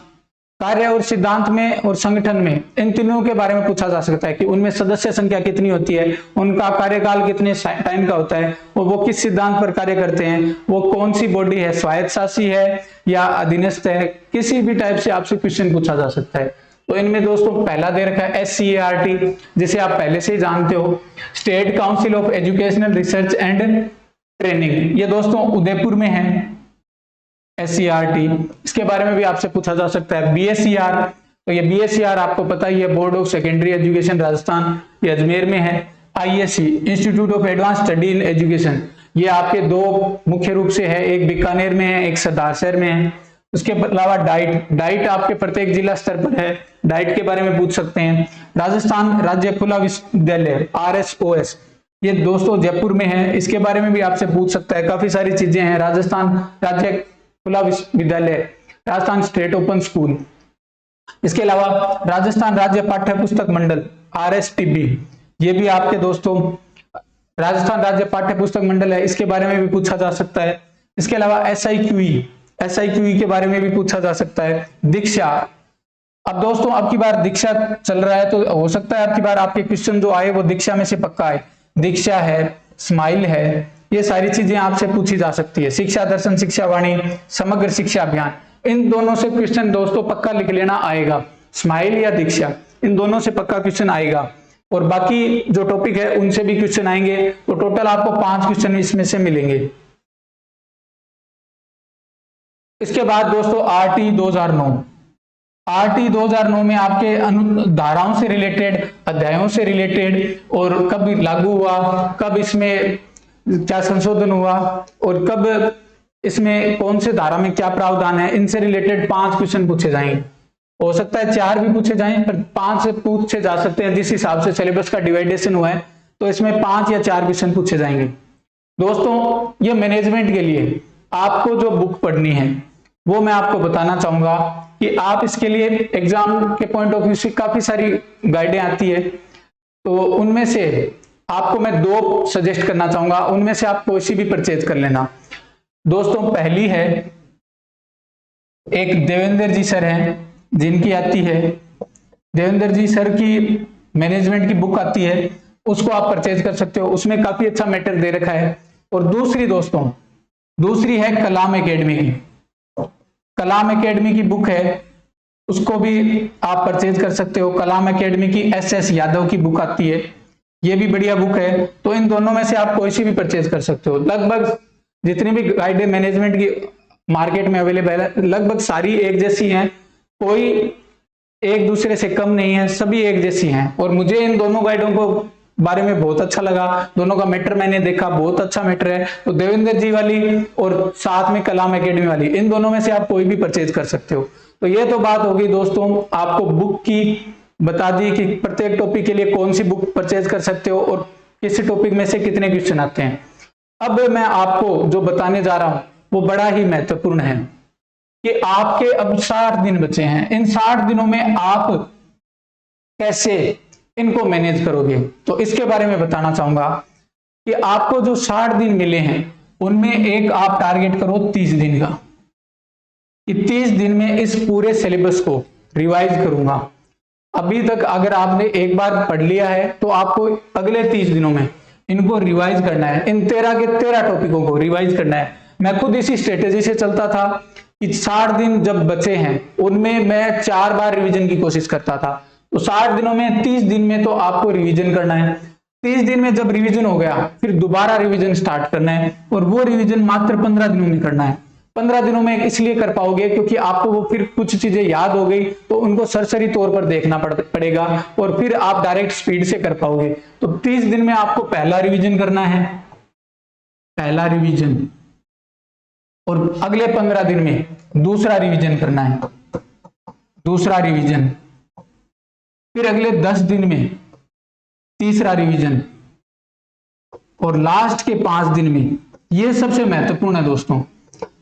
कार्य और सिद्धांत में और संगठन में, इन तीनों के बारे में पूछा जा सकता है कि उनमें सदस्य संख्या कितनी होती है, उनका कार्यकाल कितने टाइम का होता है और वो किस सिद्धांत पर कार्य करते हैं, वो कौन सी बॉडी है, स्वायत्त शासी है या अधीनस्थ है, किसी भी टाइप से आपसे क्वेश्चन पूछा जा सकता है। तो इनमें दोस्तों पहला दे रखा है SCERT, जिसे आप पहले से ही जानते हो, state council of educational research and training. ये दोस्तों उदयपुर में है SCERT, इसके बारे में भी आपसे पूछा जा सकता है। BSER, तो ये BSER आपको पता ही है, board of secondary education Rajasthan, ये अजमेर में है। ISE, institute of advance study in education, ये आपके 2 मुख्य रूप से है, एक बीकानेर में है, एक सरदार शहर में है। उसके अलावा डाइट आपके प्रत्येक जिला स्तर पर है, डाइट के बारे में पूछ सकते हैं। राजस्थान राज्य खुला विश्वविद्यालय RSOS, ये दोस्तों जयपुर में है, इसके बारे में भी आपसे पूछ सकता है। काफी सारी चीजें हैं। राजस्थान राज्य खुला विश्वविद्यालय, राजस्थान स्टेट ओपन स्कूल, इसके अलावा राजस्थान राज्य पाठ्य पुस्तक मंडल RSTB, ये भी आपके दोस्तों राजस्थान राज्य पाठ्य पुस्तक मंडल है, इसके बारे में भी पूछा जा सकता है। इसके अलावा SIQE के बारे में भी पूछा जा सकता है। दीक्षा, अब दोस्तों अब की बार दीक्षा चल रहा है, तो हो सकता है अब की बार आपके क्वेश्चन जो आए वो दीक्षा में से पक्का आए। दीक्षा है, स्माइल है, ये सारी चीजें आपसे पूछी जा सकती है। शिक्षा दर्शन, शिक्षा वाणी, समग्र शिक्षा अभियान, इन दोनों से क्वेश्चन दोस्तों पक्का लिख लेना आएगा। स्माइल या दीक्षा, इन दोनों से पक्का क्वेश्चन आएगा और बाकी जो टॉपिक है उनसे भी क्वेश्चन आएंगे। तो टोटल आपको 5 क्वेश्चन इसमें से मिलेंगे। इसके बाद दोस्तों RT 2009 में आपके धाराओं से रिलेटेड, अध्यायों से रिलेटेड और कब लागू हुआ, कब इसमें क्या संशोधन हुआ और कब इसमें कौन से धारा में क्या प्रावधान है, इनसे रिलेटेड 5 क्वेश्चन पूछे जाएंगे। हो सकता है 4 भी पूछे जाएं, पर 5 से पूछे जा सकते हैं। जिस हिसाब से सिलेबस का डिवाइडेशन हुआ है तो इसमें 5 या 4 क्वेश्चन पूछे जाएंगे। दोस्तों ये मैनेजमेंट के लिए आपको जो बुक पढ़नी है वो मैं आपको बताना चाहूंगा कि आप इसके लिए एग्जाम के पॉइंट ऑफ व्यू से काफी सारी गाइडें आती है, तो उनमें से आपको मैं 2 सजेस्ट करना चाहूंगा, उनमें से आप कोई सी भी परचेज कर लेना। दोस्तों पहली है, एक देवेंद्र जी सर हैं जिनकी आती है, देवेंद्र जी सर की मैनेजमेंट की बुक आती है, उसको आप परचेज कर सकते हो, उसमें काफी अच्छा मैटर दे रखा है। और दूसरी दोस्तों, दूसरी है कलाम एकेडमी की, कलाम एकेडमी की बुक है, उसको भी आप परचेज कर सकते हो। कलाम एकेडमी की SS यादव की बुक आती है, ये भी बढ़िया बुक है। तो इन दोनों में से आप कोई सी भी परचेज कर सकते हो। लगभग जितनी भी गाइडें मैनेजमेंट की मार्केट में अवेलेबल है, लगभग सारी एक जैसी हैं, कोई एक दूसरे से कम नहीं है, सभी एक जैसी हैं। और मुझे इन दोनों गाइडों को बारे में बहुत अच्छा लगा, दोनों का मैटर मैंने देखा, बहुत अच्छा मैटर है। तो देवेंद्र जी वाली और साथ में कलाम एकेडमी वाली, इन दोनों में से आप कोई भी परचेज कर सकते हो। तो ये तो बात होगी दोस्तों, आपको बुक की बता दी कि प्रत्येक टॉपिक के लिए कौन सी बुक परचेज कर सकते हो और किस टॉपिक में से कितने क्वेश्चन आते हैं। अब मैं आपको जो बताने जा रहा हूं वो बड़ा ही महत्वपूर्ण है कि आपके अब 60 दिन बचे हैं, इन 60 दिनों में आप कैसे इनको मैनेज करोगे, तो इसके बारे में बताना चाहूंगा कि आपको जो 60 दिन मिले हैं उनमें एक आप टारगेट करो 30 दिन का, कि 30 दिन में इस पूरे सिलेबस को रिवाइज करूंगा। अभी तक अगर आपने एक बार पढ़ लिया है तो आपको अगले 30 दिनों में इनको रिवाइज करना है, इन 13 के 13 टॉपिकों को रिवाइज करना है। मैं खुद इसी स्ट्रेटेजी से चलता था कि 60 दिन जब बचे हैं उनमें मैं 4 बार रिवीजन की कोशिश करता था। तो 60 दिनों में 30 दिन में तो आपको रिवीजन करना है। 30 दिन में जब रिवीजन हो गया फिर दोबारा रिवीजन स्टार्ट करना है, और वो रिवीजन मात्र 15 दिनों में करना है। 15 दिनों में इसलिए कर पाओगे क्योंकि आपको वो फिर कुछ चीजें याद हो गई तो उनको सरसरी तौर पर देखना पड़ेगा और फिर आप डायरेक्ट स्पीड से कर पाओगे। तो 30 दिन में आपको पहला रिवीजन करना है, पहला रिवीजन, और अगले 15 दिन में दूसरा रिवीजन करना है, दूसरा रिवीजन, फिर अगले 10 दिन में तीसरा रिवीजन, और लास्ट के 5 दिन में, ये सबसे महत्वपूर्ण है दोस्तों,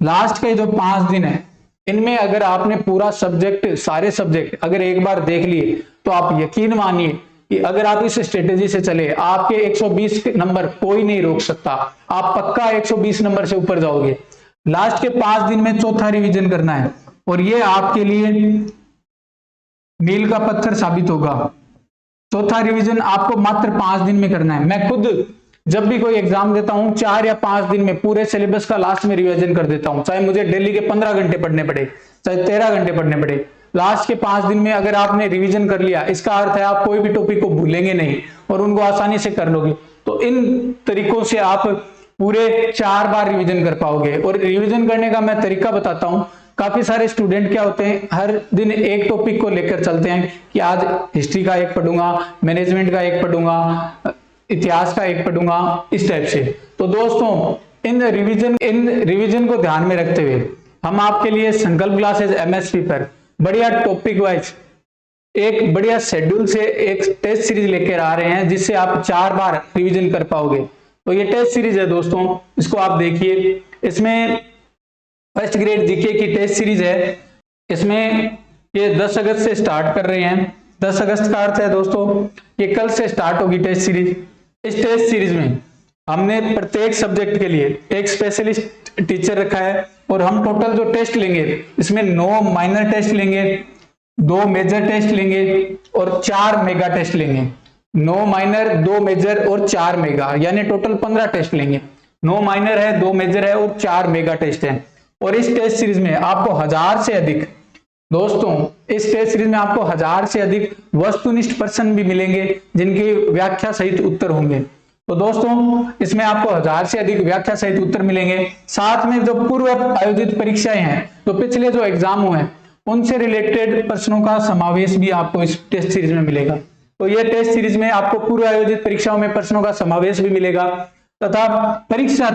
लास्ट के जो 5 दिन है इनमें अगर आपने पूरा सब्जेक्ट, सारे सब्जेक्ट अगर एक बार देख लिए तो आप यकीन मानिए कि अगर आप इस स्ट्रेटेजी से चले आपके 120 नंबर कोई नहीं रोक सकता, आप पक्का 120 नंबर से ऊपर जाओगे। लास्ट के 5 दिन में चौथा रिवीजन करना है और ये आपके लिए मील का पत्थर साबित होगा। चौथा रिवीजन आपको मात्र 5 दिन में करना है। मैं खुद जब भी कोई एग्जाम देता हूं 4 या 5 दिन में पूरे सिलेबस का लास्ट में रिवीजन कर देता हूं, चाहे मुझे डेली के 15 घंटे पढ़ने पड़े, चाहे 13 घंटे पढ़ने पड़े। लास्ट के 5 दिन में अगर आपने रिवीजन कर लिया, इसका अर्थ है आप कोई भी टॉपिक को भूलेंगे नहीं और उनको आसानी से कर लोगे। तो इन तरीकों से आप पूरे 4 बार रिवीजन कर पाओगे। और रिवीजन करने का मैं तरीका बताता हूं। काफी सारे स्टूडेंट क्या होते हैं, हर दिन एक टॉपिक को लेकर चलते हैं कि आज हिस्ट्री का एक पढ़ूंगा, मैनेजमेंट का एक पढ़ूंगा, इतिहास का एक पढ़ूंगा, इस टाइप से। तो दोस्तों इन रिवीजन को ध्यान में रखते हुए हम आपके लिए संकल्प क्लासेस MSP पर बढ़िया टॉपिक वाइज एक बढ़िया शेड्यूल से एक टेस्ट सीरीज लेकर आ रहे हैं जिससे आप 4 बार रिवीजन कर पाओगे। तो ये टेस्ट सीरीज है दोस्तों, इसको आप देखिए। इसमें फर्स्ट ग्रेड जीके की टेस्ट सीरीज है। इसमें ये 10 अगस्त से स्टार्ट कर रहे हैं। 10 अगस्त का अर्थ है दोस्तों ये कल से स्टार्ट होगी टेस्ट सीरीज। इस टेस्ट सीरीज में हमने प्रत्येक सब्जेक्ट के लिए एक स्पेशलिस्ट टीचर रखा है और हम टोटल जो टेस्ट लेंगे इसमें 9 माइनर टेस्ट लेंगे, 2 मेजर टेस्ट लेंगे और 4 मेगा टेस्ट लेंगे। 9 माइनर, 2 मेजर और 4 मेगा, यानी टोटल 15 टेस्ट लेंगे। 9 माइनर है, 2 मेजर है और 4 मेगा टेस्ट है। और इस टेस्ट सीरीज में आपको 1000 से अधिक दोस्तों, इस टेस्ट सीरीज में आपको 1000 से अधिक वस्तुनिष्ठ प्रश्न भी मिलेंगे जिनकी व्याख्या सहित उत्तर होंगे। तो दोस्तों इसमें आपको 1000 से अधिक व्याख्या सहित उत्तर मिलेंगे। साथ में जो पूर्व आयोजित परीक्षाएं हैं, तो पिछले जो एग्जाम हुए हैं उनसे रिलेटेड प्रश्नों का समावेश भी आपको इस टेस्ट सीरीज में मिलेगा। तो ये टेस्ट सीरीज में आपको पूर्व आयोजित परीक्षाओं में प्रश्नों का समावेश भी मिलेगा तथा परीक्षा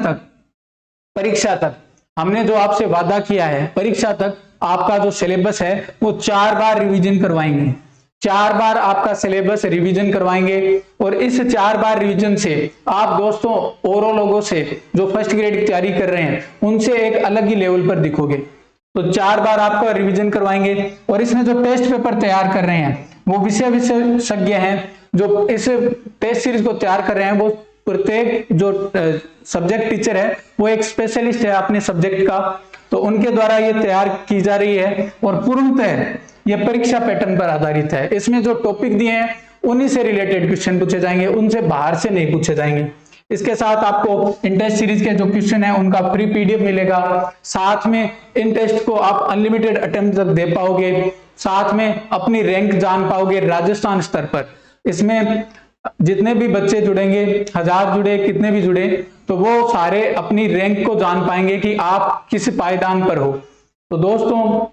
तक हमने जो आपसे वादा किया है, परीक्षा तक आपका जो सिलेबस है वो 4 बार रिवीजन करवाएंगे। 4 बार आपका सिलेबस रिवीजन करवाएंगे और इस 4 बार रिवीजन से आप दोस्तों औरों लोगों से जो फर्स्ट ग्रेड की तैयारी कर रहे हैं उनसे एक अलग ही लेवल पर दिखोगे। तो 4 बार आपका रिवीजन करवाएंगे और इसमें जो टेस्ट पेपर तैयार कर रहे हैं वो विषय विशेषज्ञ हैं जो इस टेस्ट सीरीज को तैयार कर रहे हैं। वो प्रत्येक जो सब्जेक्ट टीचर है वो एक स्पेशलिस्ट है अपने सब्जेक्ट का, तो उनके द्वारा ये तैयार की जा रही है और पूर्णतः ये परीक्षा पैटर्न पर आधारित है। इसमें जो टॉपिक दिए हैं उन्हीं से रिलेटेड क्वेश्चन पूछे जाएंगे, उनसे बाहर से नहीं पूछे जाएंगे। इसके साथ आपको इन टेस्ट सीरीज के जो क्वेश्चन है उनका फ्री पीडीएफ मिलेगा, साथ में इन टेस्ट को आप अनलिमिटेड अटेम्प्ट तक दे पाओगे, साथ में अपनी रैंक जान पाओगे राजस्थान स्तर पर। इसमें जितने भी बच्चे जुड़ेंगे, 1000 जुड़े, कितने भी जुड़े, तो वो सारे अपनी रैंक को जान पाएंगे कि आप किस पायदान पर हो। तो दोस्तों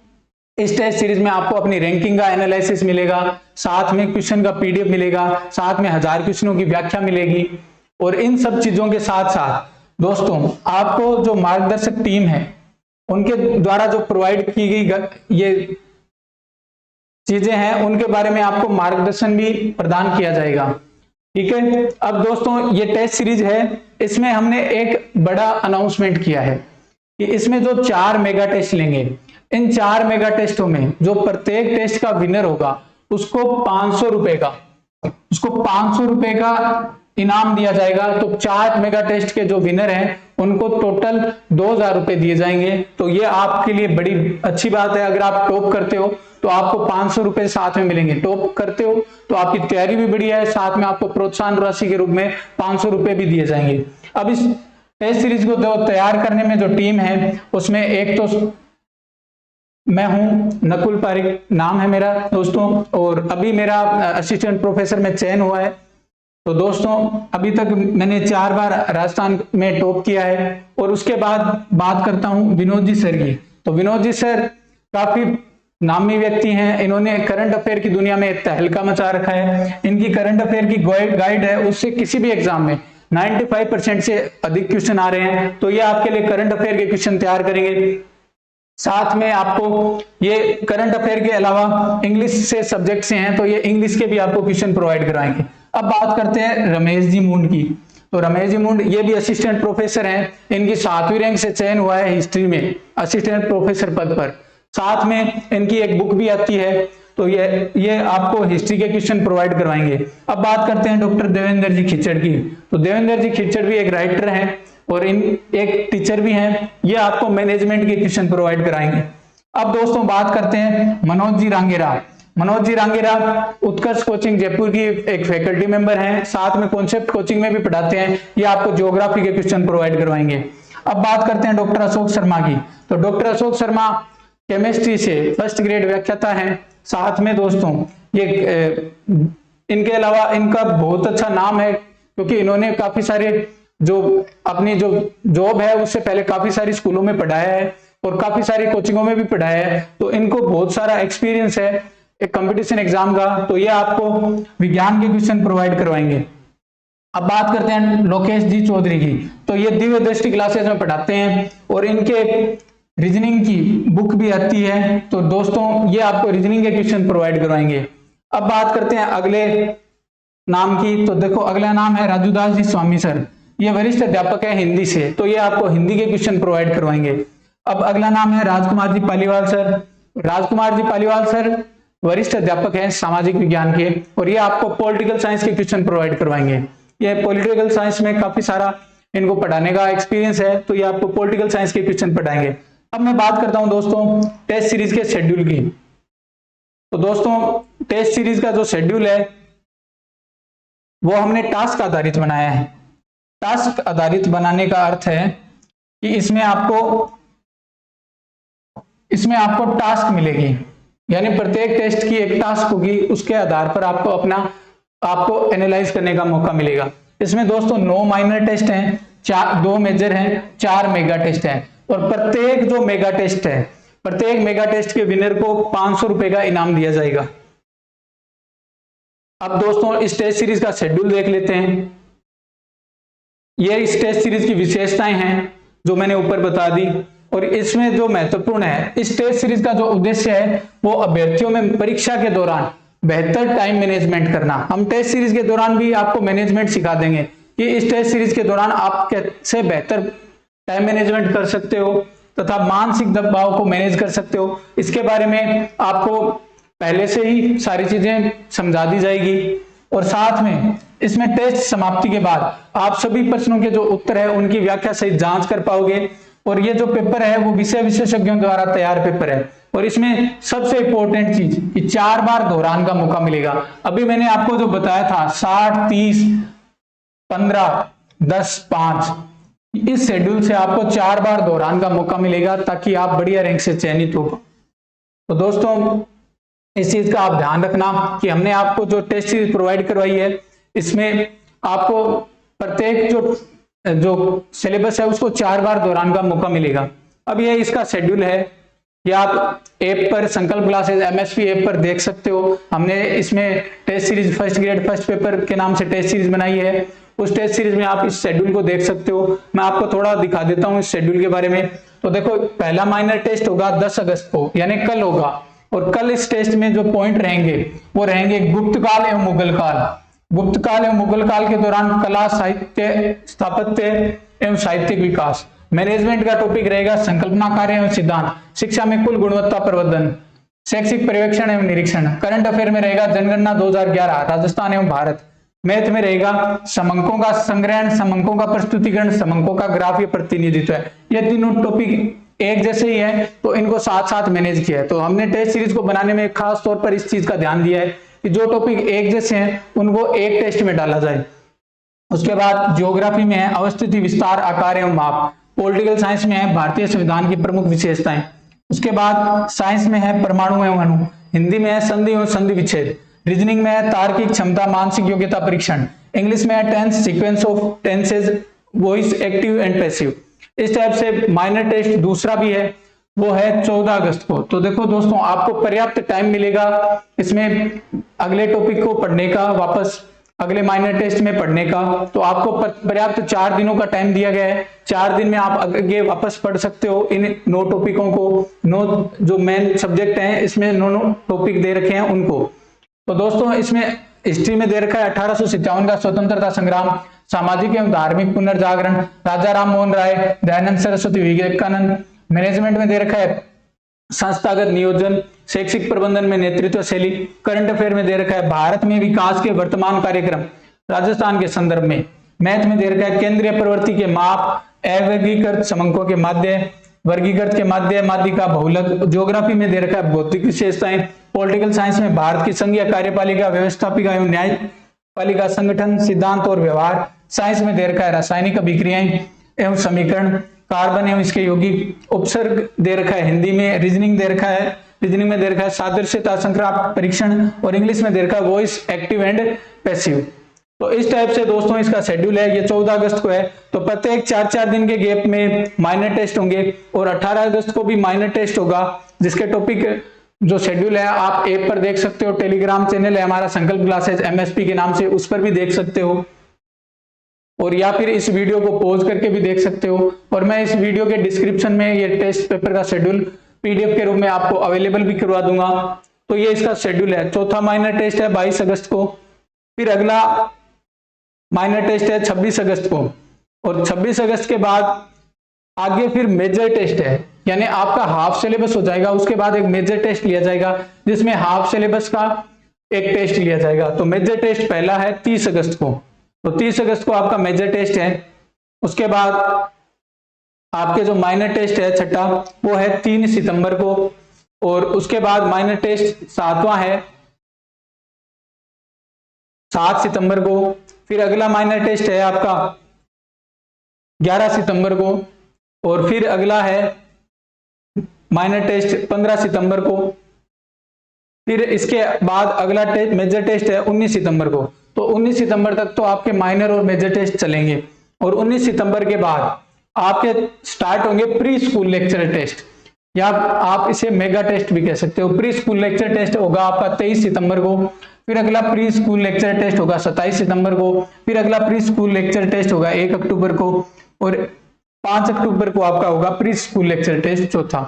इस टेस्ट सीरीज में आपको अपनी रैंकिंग का एनालिसिस मिलेगा, साथ में क्वेश्चन का पीडीएफ मिलेगा, साथ में 1000 क्वेश्चनों की व्याख्या मिलेगी। और इन सब चीजों के साथ साथ दोस्तों आपको जो मार्गदर्शक टीम है उनके द्वारा जो प्रोवाइड की गई ये चीजें हैं उनके बारे में आपको मार्गदर्शन भी प्रदान किया जाएगा। ठीक है, अब दोस्तों ये टेस्ट सीरीज है, इसमें हमने एक बड़ा अनाउंसमेंट किया है कि इसमें जो 4 मेगा टेस्ट लेंगे, इन 4 मेगा टेस्टों में जो प्रत्येक टेस्ट का विनर होगा उसको 500 रुपए का इनाम दिया जाएगा। तो 4 मेगा टेस्ट के जो विनर हैं उनको टोटल 2000 रुपए दिए जाएंगे। तो ये आपके लिए बड़ी अच्छी बात है। अगर आप टॉप करते हो तो आपको 500 रुपए साथ में मिलेंगे, टॉप करते हो तो आपकी तैयारी भी बढ़िया है, साथ में आपको प्रोत्साहन राशि के रूप में 500 रुपए भी दिए जाएंगे। अब इस टेस्ट सीरीज को तैयार करने में जो टीम है उसमें एक तो मैं हूं, नकुल पारिक नाम है मेरा दोस्तों, और अभी मेरा असिस्टेंट प्रोफेसर में चयन हुआ है। तो दोस्तों अभी तक मैंने 4 बार राजस्थान में टॉप किया है। और उसके बाद बात करता हूं विनोद जी सर की। तो विनोद जी सर काफी नामी व्यक्ति हैं, इन्होंने करंट अफेयर की दुनिया में तहलका मचा रखा है। इनकी करंट अफेयर की गाइड है, उससे किसी भी एग्जाम में 95% से अधिक क्वेश्चन आ रहे हैं। तो ये आपके लिए करंट अफेयर के क्वेश्चन तैयार करेंगे। साथ में आपको ये करंट अफेयर के अलावा इंग्लिश से सब्जेक्ट से हैं तो ये इंग्लिश के भी आपको क्वेश्चन प्रोवाइड कराएंगे। अब बात करते हैं रमेश जी मुंड की। तो रमेश जी मुंड ये भी असिस्टेंट प्रोफेसर हैं, इनकी 7वीं रैंक से चयन हुआ है हिस्ट्री में असिस्टेंट प्रोफेसर पद पर। साथ में इनकी एक बुक भी आती है, तो ये आपको हिस्ट्री के क्वेश्चन प्रोवाइड करवाएंगे। अब बात करते हैं डॉक्टर देवेंद्र जी खिचड़ की। तो देवेंद्र जी खिचड़ भी एक राइटर हैं और एक टीचर भी हैं, ये आपको मैनेजमेंट के क्वेश्चन प्रोवाइड कराएंगे। अब दोस्तों बात करते हैं मनोज जी रांगेरा। मनोज जी रांगेरा उत्कर्ष कोचिंग जयपुर की एक फैकल्टी मेंबर हैं, साथ में कॉन्सेप्ट कोचिंग में भी पढ़ाते हैं, ये आपको ज्योग्राफी के क्वेश्चन प्रोवाइड करवाएंगे। अब बात करते हैं डॉक्टर अशोक शर्मा की। तो डॉक्टर अशोक शर्मा केमिस्ट्री से फर्स्ट ग्रेड व्याख्याता हैं। साथ में दोस्तों ये इनके अलावा इनका बहुत अच्छा नाम है क्योंकि इन्होंने काफी सारे जो अपनी जो जॉब है उससे पहले काफी सारी स्कूलों में पढ़ाया है और काफी सारी कोचिंगों में भी पढ़ाया है, तो इनको बहुत सारा एक्सपीरियंस है एक कंपटीशन एग्जाम का। तो ये आपको विज्ञान के क्वेश्चन प्रोवाइड करवाएंगे। अब बात करते हैं लोकेश जी चौधरी की। तो ये दिव्य दृष्टि क्लासेस में पढ़ाते हैं और इनके रीजनिंग की बुक भी आती है। तो दोस्तों ये आपको रीजनिंग के क्वेश्चन प्रोवाइड करवाएंगे। अब बात करते हैं अगले नाम की। तो देखो अगला नाम है राजूदास जी स्वामी सर, ये वरिष्ठ अध्यापक है हिंदी से, तो ये आपको हिंदी के क्वेश्चन प्रोवाइड करवाएंगे। अब अगला नाम है राजकुमार जी पालीवाल सर। राजकुमार जी पालीवाल सर वरिष्ठ अध्यापक हैं सामाजिक विज्ञान के और ये आपको पॉलिटिकल साइंस के क्वेश्चन प्रोवाइड करवाएंगे। ये पॉलिटिकल साइंस में काफी सारा इनको पढ़ाने का एक्सपीरियंस है, तो ये आपको पॉलिटिकल साइंस के क्वेश्चन पढ़ाएंगे। अब मैं बात करता हूं दोस्तों टेस्ट सीरीज के शेड्यूल की। तो दोस्तों टेस्ट सीरीज का जो शेड्यूल है वो हमने टास्क आधारित बनाया है। टास्क आधारित बनाने का अर्थ है कि इसमें आपको टास्क मिलेगी, यानी प्रत्येक टेस्ट की एक टास्क होगी, उसके आधार पर आपको एनालाइज करने का मौका मिलेगा। इसमें दोस्तों 9 माइनर टेस्ट हैं, 2 मेजर हैं, 4 मेगा टेस्ट हैं और प्रत्येक जो मेगा टेस्ट है, प्रत्येक मेगा टेस्ट के विनर को 500 रुपए का इनाम दिया जाएगा। अब दोस्तों इस टेस्ट सीरीज का शेड्यूल देख लेते हैं। ये इस टेस्ट सीरीज की विशेषताएं हैं जो मैंने ऊपर बता दी, और इसमें जो महत्वपूर्ण है, इस टेस्ट सीरीज का जो उद्देश्य है वो अभ्यर्थियों में परीक्षा के दौरान बेहतर टाइम मैनेजमेंट करना। हम टेस्ट सीरीज के दौरान भी आपको मैनेजमेंट सिखा देंगे कि इस टेस्ट सीरीज के दौरान आप कैसे बेहतर टाइम मैनेजमेंट कर सकते हो तथा मानसिक दबाव को मैनेज कर सकते हो। इसके बारे में आपको पहले से ही सारी चीजें समझा दी जाएगी और साथ में इसमें टेस्ट समाप्ति के बाद आप सभी प्रश्नों के जो उत्तर है उनकी व्याख्या सहित जांच कर पाओगे। और ये जो पेपर है वो विषय विशेषज्ञों द्वारा तैयार पेपर है और इसमें सबसे इंपॉर्टेंट चीज कि 4 बार दोहरान का मौका मिलेगा। अभी मैंने आपको जो बताया था 60, 30, 15, 10, 5, इस शेड्यूल से आपको 4 बार दोहरान का मौका मिलेगा ताकि आप बढ़िया रैंक से चयनित हो। तो दोस्तों इस चीज का आप ध्यान रखना कि हमने आपको जो टेस्ट सीरीज प्रोवाइड करवाई है इसमें आपको प्रत्येक जो सिलेबस है उसको 4 बार दोहरान का मौका मिलेगा। अब ये इसका शेड्यूल है, ये आप ऐप पर संकल्प क्लासेज एमएसपी ऐप पर देख सकते हो। हमने इसमें test series first grade first paper के नाम से टेस्ट सीरीज बनाई है। उस टेस्ट सीरीज में आप इस शेड्यूल को देख सकते हो। मैं आपको थोड़ा दिखा देता हूं इस शेड्यूल के बारे में। तो देखो पहला माइनर टेस्ट होगा 10 अगस्त को यानी कल होगा और कल इस टेस्ट में जो पॉइंट रहेंगे वो रहेंगे गुप्त काल एवं मुगल काल। गुप्त काल एवं मुगल काल के दौरान कला साहित्य स्थापत्य एवं साहित्यिक विकास। मैनेजमेंट का टॉपिक रहेगा संकल्पना कार्य एवं सिद्धांत। शिक्षा में कुल गुणवत्ता प्रवर्धन, शैक्षिक पर्यवेक्षण एवं निरीक्षण। करंट अफेयर में रहेगा जनगणना 2011 राजस्थान एवं भारत। मैथ में रहेगा समंकों का संग्रहण, समंकों का प्रस्तुतिकरण, समंकों का ग्राफीय प्रतिनिधित्व। ये तीनों टॉपिक एक जैसे ही है तो इनको साथ साथ मैनेज किया है। तो हमने टेस्ट सीरीज को बनाने में खास तौर पर इस चीज का ध्यान दिया है कि जो टॉपिक एक जैसे हैं उनको एक टेस्ट में डाला जाए। उसके बाद ज्योग्राफी में है अवस्थिति, विस्तार, आकार एवं माप। पॉलिटिकल साइंस में है भारतीय संविधान की प्रमुख विशेषताएं। उसके बाद साइंस में है परमाणु एवं अणु। हिंदी में है संधि एवं संधि विच्छेद। रीजनिंग में है तार्किक क्षमता, मानसिक योग्यता परीक्षण। इंग्लिश में है tense, sequence of tenses, voice, active and passive. इस टाइप से माइनर टेस्ट दूसरा भी है, वो है 14 अगस्त को। तो देखो दोस्तों आपको पर्याप्त टाइम मिलेगा इसमें अगले टॉपिक को पढ़ने का, वापस अगले माइनर टेस्ट में पढ़ने का। तो आपको पर्याप्त 4 दिनों का टाइम दिया गया है। 4 दिन में आप आगे वापस पढ़ सकते हो इन 9 टॉपिकों को। 9 जो मेन सब्जेक्ट हैं इसमें 9 टॉपिक दे रखे हैं उनको। तो दोस्तों इसमें हिस्ट्री में दे रखा है 1857 का स्वतंत्रता संग्राम, सामाजिक एवं धार्मिक पुनर्जागरण, राजा राम मोहन राय, दयानंद सरस्वती, विवेकानंद। मैनेजमेंट में दे रखा है संस्थागत नियोजन, शैक्षिक प्रबंधन में नेतृत्व शैली। करंट अफेयर में दे रखा है भारत में विकास के वर्तमान कार्यक्रम राजस्थान के संदर्भ में। मैथ में दे रखा है केंद्रीय प्रवृत्ति के माप, अवर्गीकृत समंकों के माध्य, वर्गीकृत के माध्य, माध्यिका, बहुलक। ज्योग्राफी में दे रखा है भौतिक विशेषताएं। पॉलिटिकल साइंस में भारत की संघीय कार्यपालिका, व्यवस्थापिका एवं न्यायपालिका, संगठन, सिद्धांत और व्यवहार। साइंस में दे रखा है रासायनिक अभिक्रियाएं एवं समीकरण, कार्बन एवं इसके यौगिक। उपसर्ग दे रखा है हिंदी में। रीजनिंग दे रखा है, रीजनिंग में दे रखा है सादृश्यता संक्रांत परीक्षण और इंग्लिश में दे रखा है वॉइस, एक्टिव एंड पैसिव। तो इस टाइप से दोस्तों इसका शेड्यूल है। ये 14 अगस्त को है। तो प्रत्येक 4-4 दिन के गैप में माइनर टेस्ट होंगे और 18 अगस्त को भी माइनर टेस्ट होगा, जिसके टॉपिक जो शेड्यूल है आप ऐप पर देख सकते हो। टेलीग्राम चैनल है हमारा संकल्प क्लासेज एमएसपी के नाम से, उस पर भी देख सकते हो और या फिर इस वीडियो को पॉज करके भी देख सकते हो। और मैं इस वीडियो के डिस्क्रिप्शन में ये टेस्ट पेपर का शेड्यूल पीडीएफ के रूप में आपको अवेलेबल भी करवा दूंगा। तो ये इसका शेड्यूल है। चौथा माइनर टेस्ट है 22 अगस्त को। फिर अगला माइनर टेस्ट है 26 अगस्त को और 26 अगस्त के बाद आगे फिर मेजर टेस्ट है, यानी आपका हाफ सिलेबस हो जाएगा। उसके बाद एक मेजर टेस्ट लिया जाएगा जिसमें हाफ सिलेबस का एक टेस्ट लिया जाएगा। तो मेजर टेस्ट पहला है 30 अगस्त को। तो 30 अगस्त को आपका मेजर टेस्ट है। उसके बाद आपके जो माइनर टेस्ट है छठा वो है 3 सितंबर को और उसके बाद माइनर टेस्ट 7वां है 7 सितंबर को। फिर अगला माइनर टेस्ट है आपका 11 सितंबर को और फिर अगला है माइनर टेस्ट 15 सितंबर को। फिर इसके बाद अगला मेजर टेस्ट है 19 सितंबर को। तो 19 सितंबर तक तो आपके माइनर और मेजर टेस्ट चलेंगे और 19 सितंबर के बाद आपके स्टार्ट होंगे प्री स्कूल लेक्चर टेस्ट, या आप इसे मेगा टेस्ट भी कह सकते हो। प्री स्कूल लेक्चर टेस्ट होगा आपका 23 सितंबर को। फिर अगला प्री स्कूल लेक्चर टेस्ट होगा 27 सितंबर को। फिर अगला प्री स्कूल लेक्चर टेस्ट होगा 1 अक्टूबर को और 5 अक्टूबर को आपका होगा प्री स्कूल लेक्चर टेस्ट चौथा।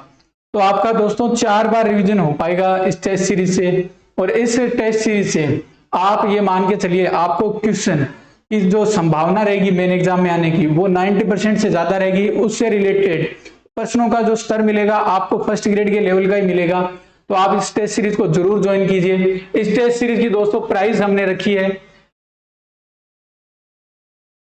तो आपका दोस्तों 4 बार रिवीजन हो पाएगा इस टेस्ट सीरीज से। और इस टेस्ट सीरीज से आप ये मान के चलिए आपको क्वेश्चन की जो संभावना रहेगी मेन एग्जाम में आने की वो 90% से ज्यादा रहेगी। उससे रिलेटेड प्रश्नों का जो स्तर मिलेगा आपको फर्स्ट ग्रेड के लेवल का ही मिलेगा। तो आप इस टेस्ट सीरीज को जरूर ज्वाइन कीजिए। इस टेस्ट सीरीज की दोस्तों प्राइस हमने रखी है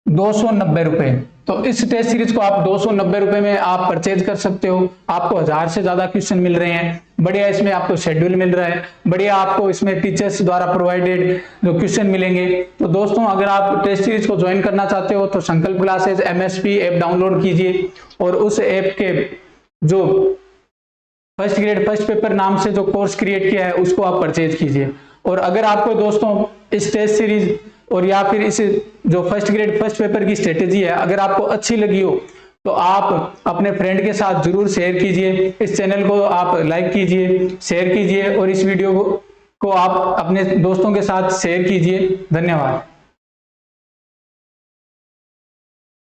290 रुपए। तो इस टेस्ट सीरीज को आप 290 रुपए में आप परचेज कर सकते हो। आपको 1000 से ज्यादा क्वेश्चन मिल रहे हैं, बढ़िया इसमें आपको शेड्यूल मिल रहा है, बढ़िया आपको इसमें टीचर्स द्वारा प्रोवाइडेड जो क्वेश्चन मिलेंगे। तो दोस्तों अगर आप टेस्ट सीरीज को ज्वाइन करना चाहते हो तो संकल्प क्लासेस MSP ऐप डाउनलोड कीजिए और उस ऐप के जो फर्स्ट ग्रेड फर्स्ट पेपर नाम से जो कोर्स क्रिएट किया है उसको आप परचेज कीजिए। और अगर आपको दोस्तों इस टेस्ट सीरीज और या फिर इस जो फर्स्ट ग्रेड फर्स्ट पेपर की स्ट्रेटेजी है अगर आपको अच्छी लगी हो तो आप अपने फ्रेंड के साथ जरूर शेयर कीजिए। इस चैनल को आप लाइक कीजिए, शेयर कीजिए और इस वीडियो को आप अपने दोस्तों के साथ शेयर कीजिए। धन्यवाद।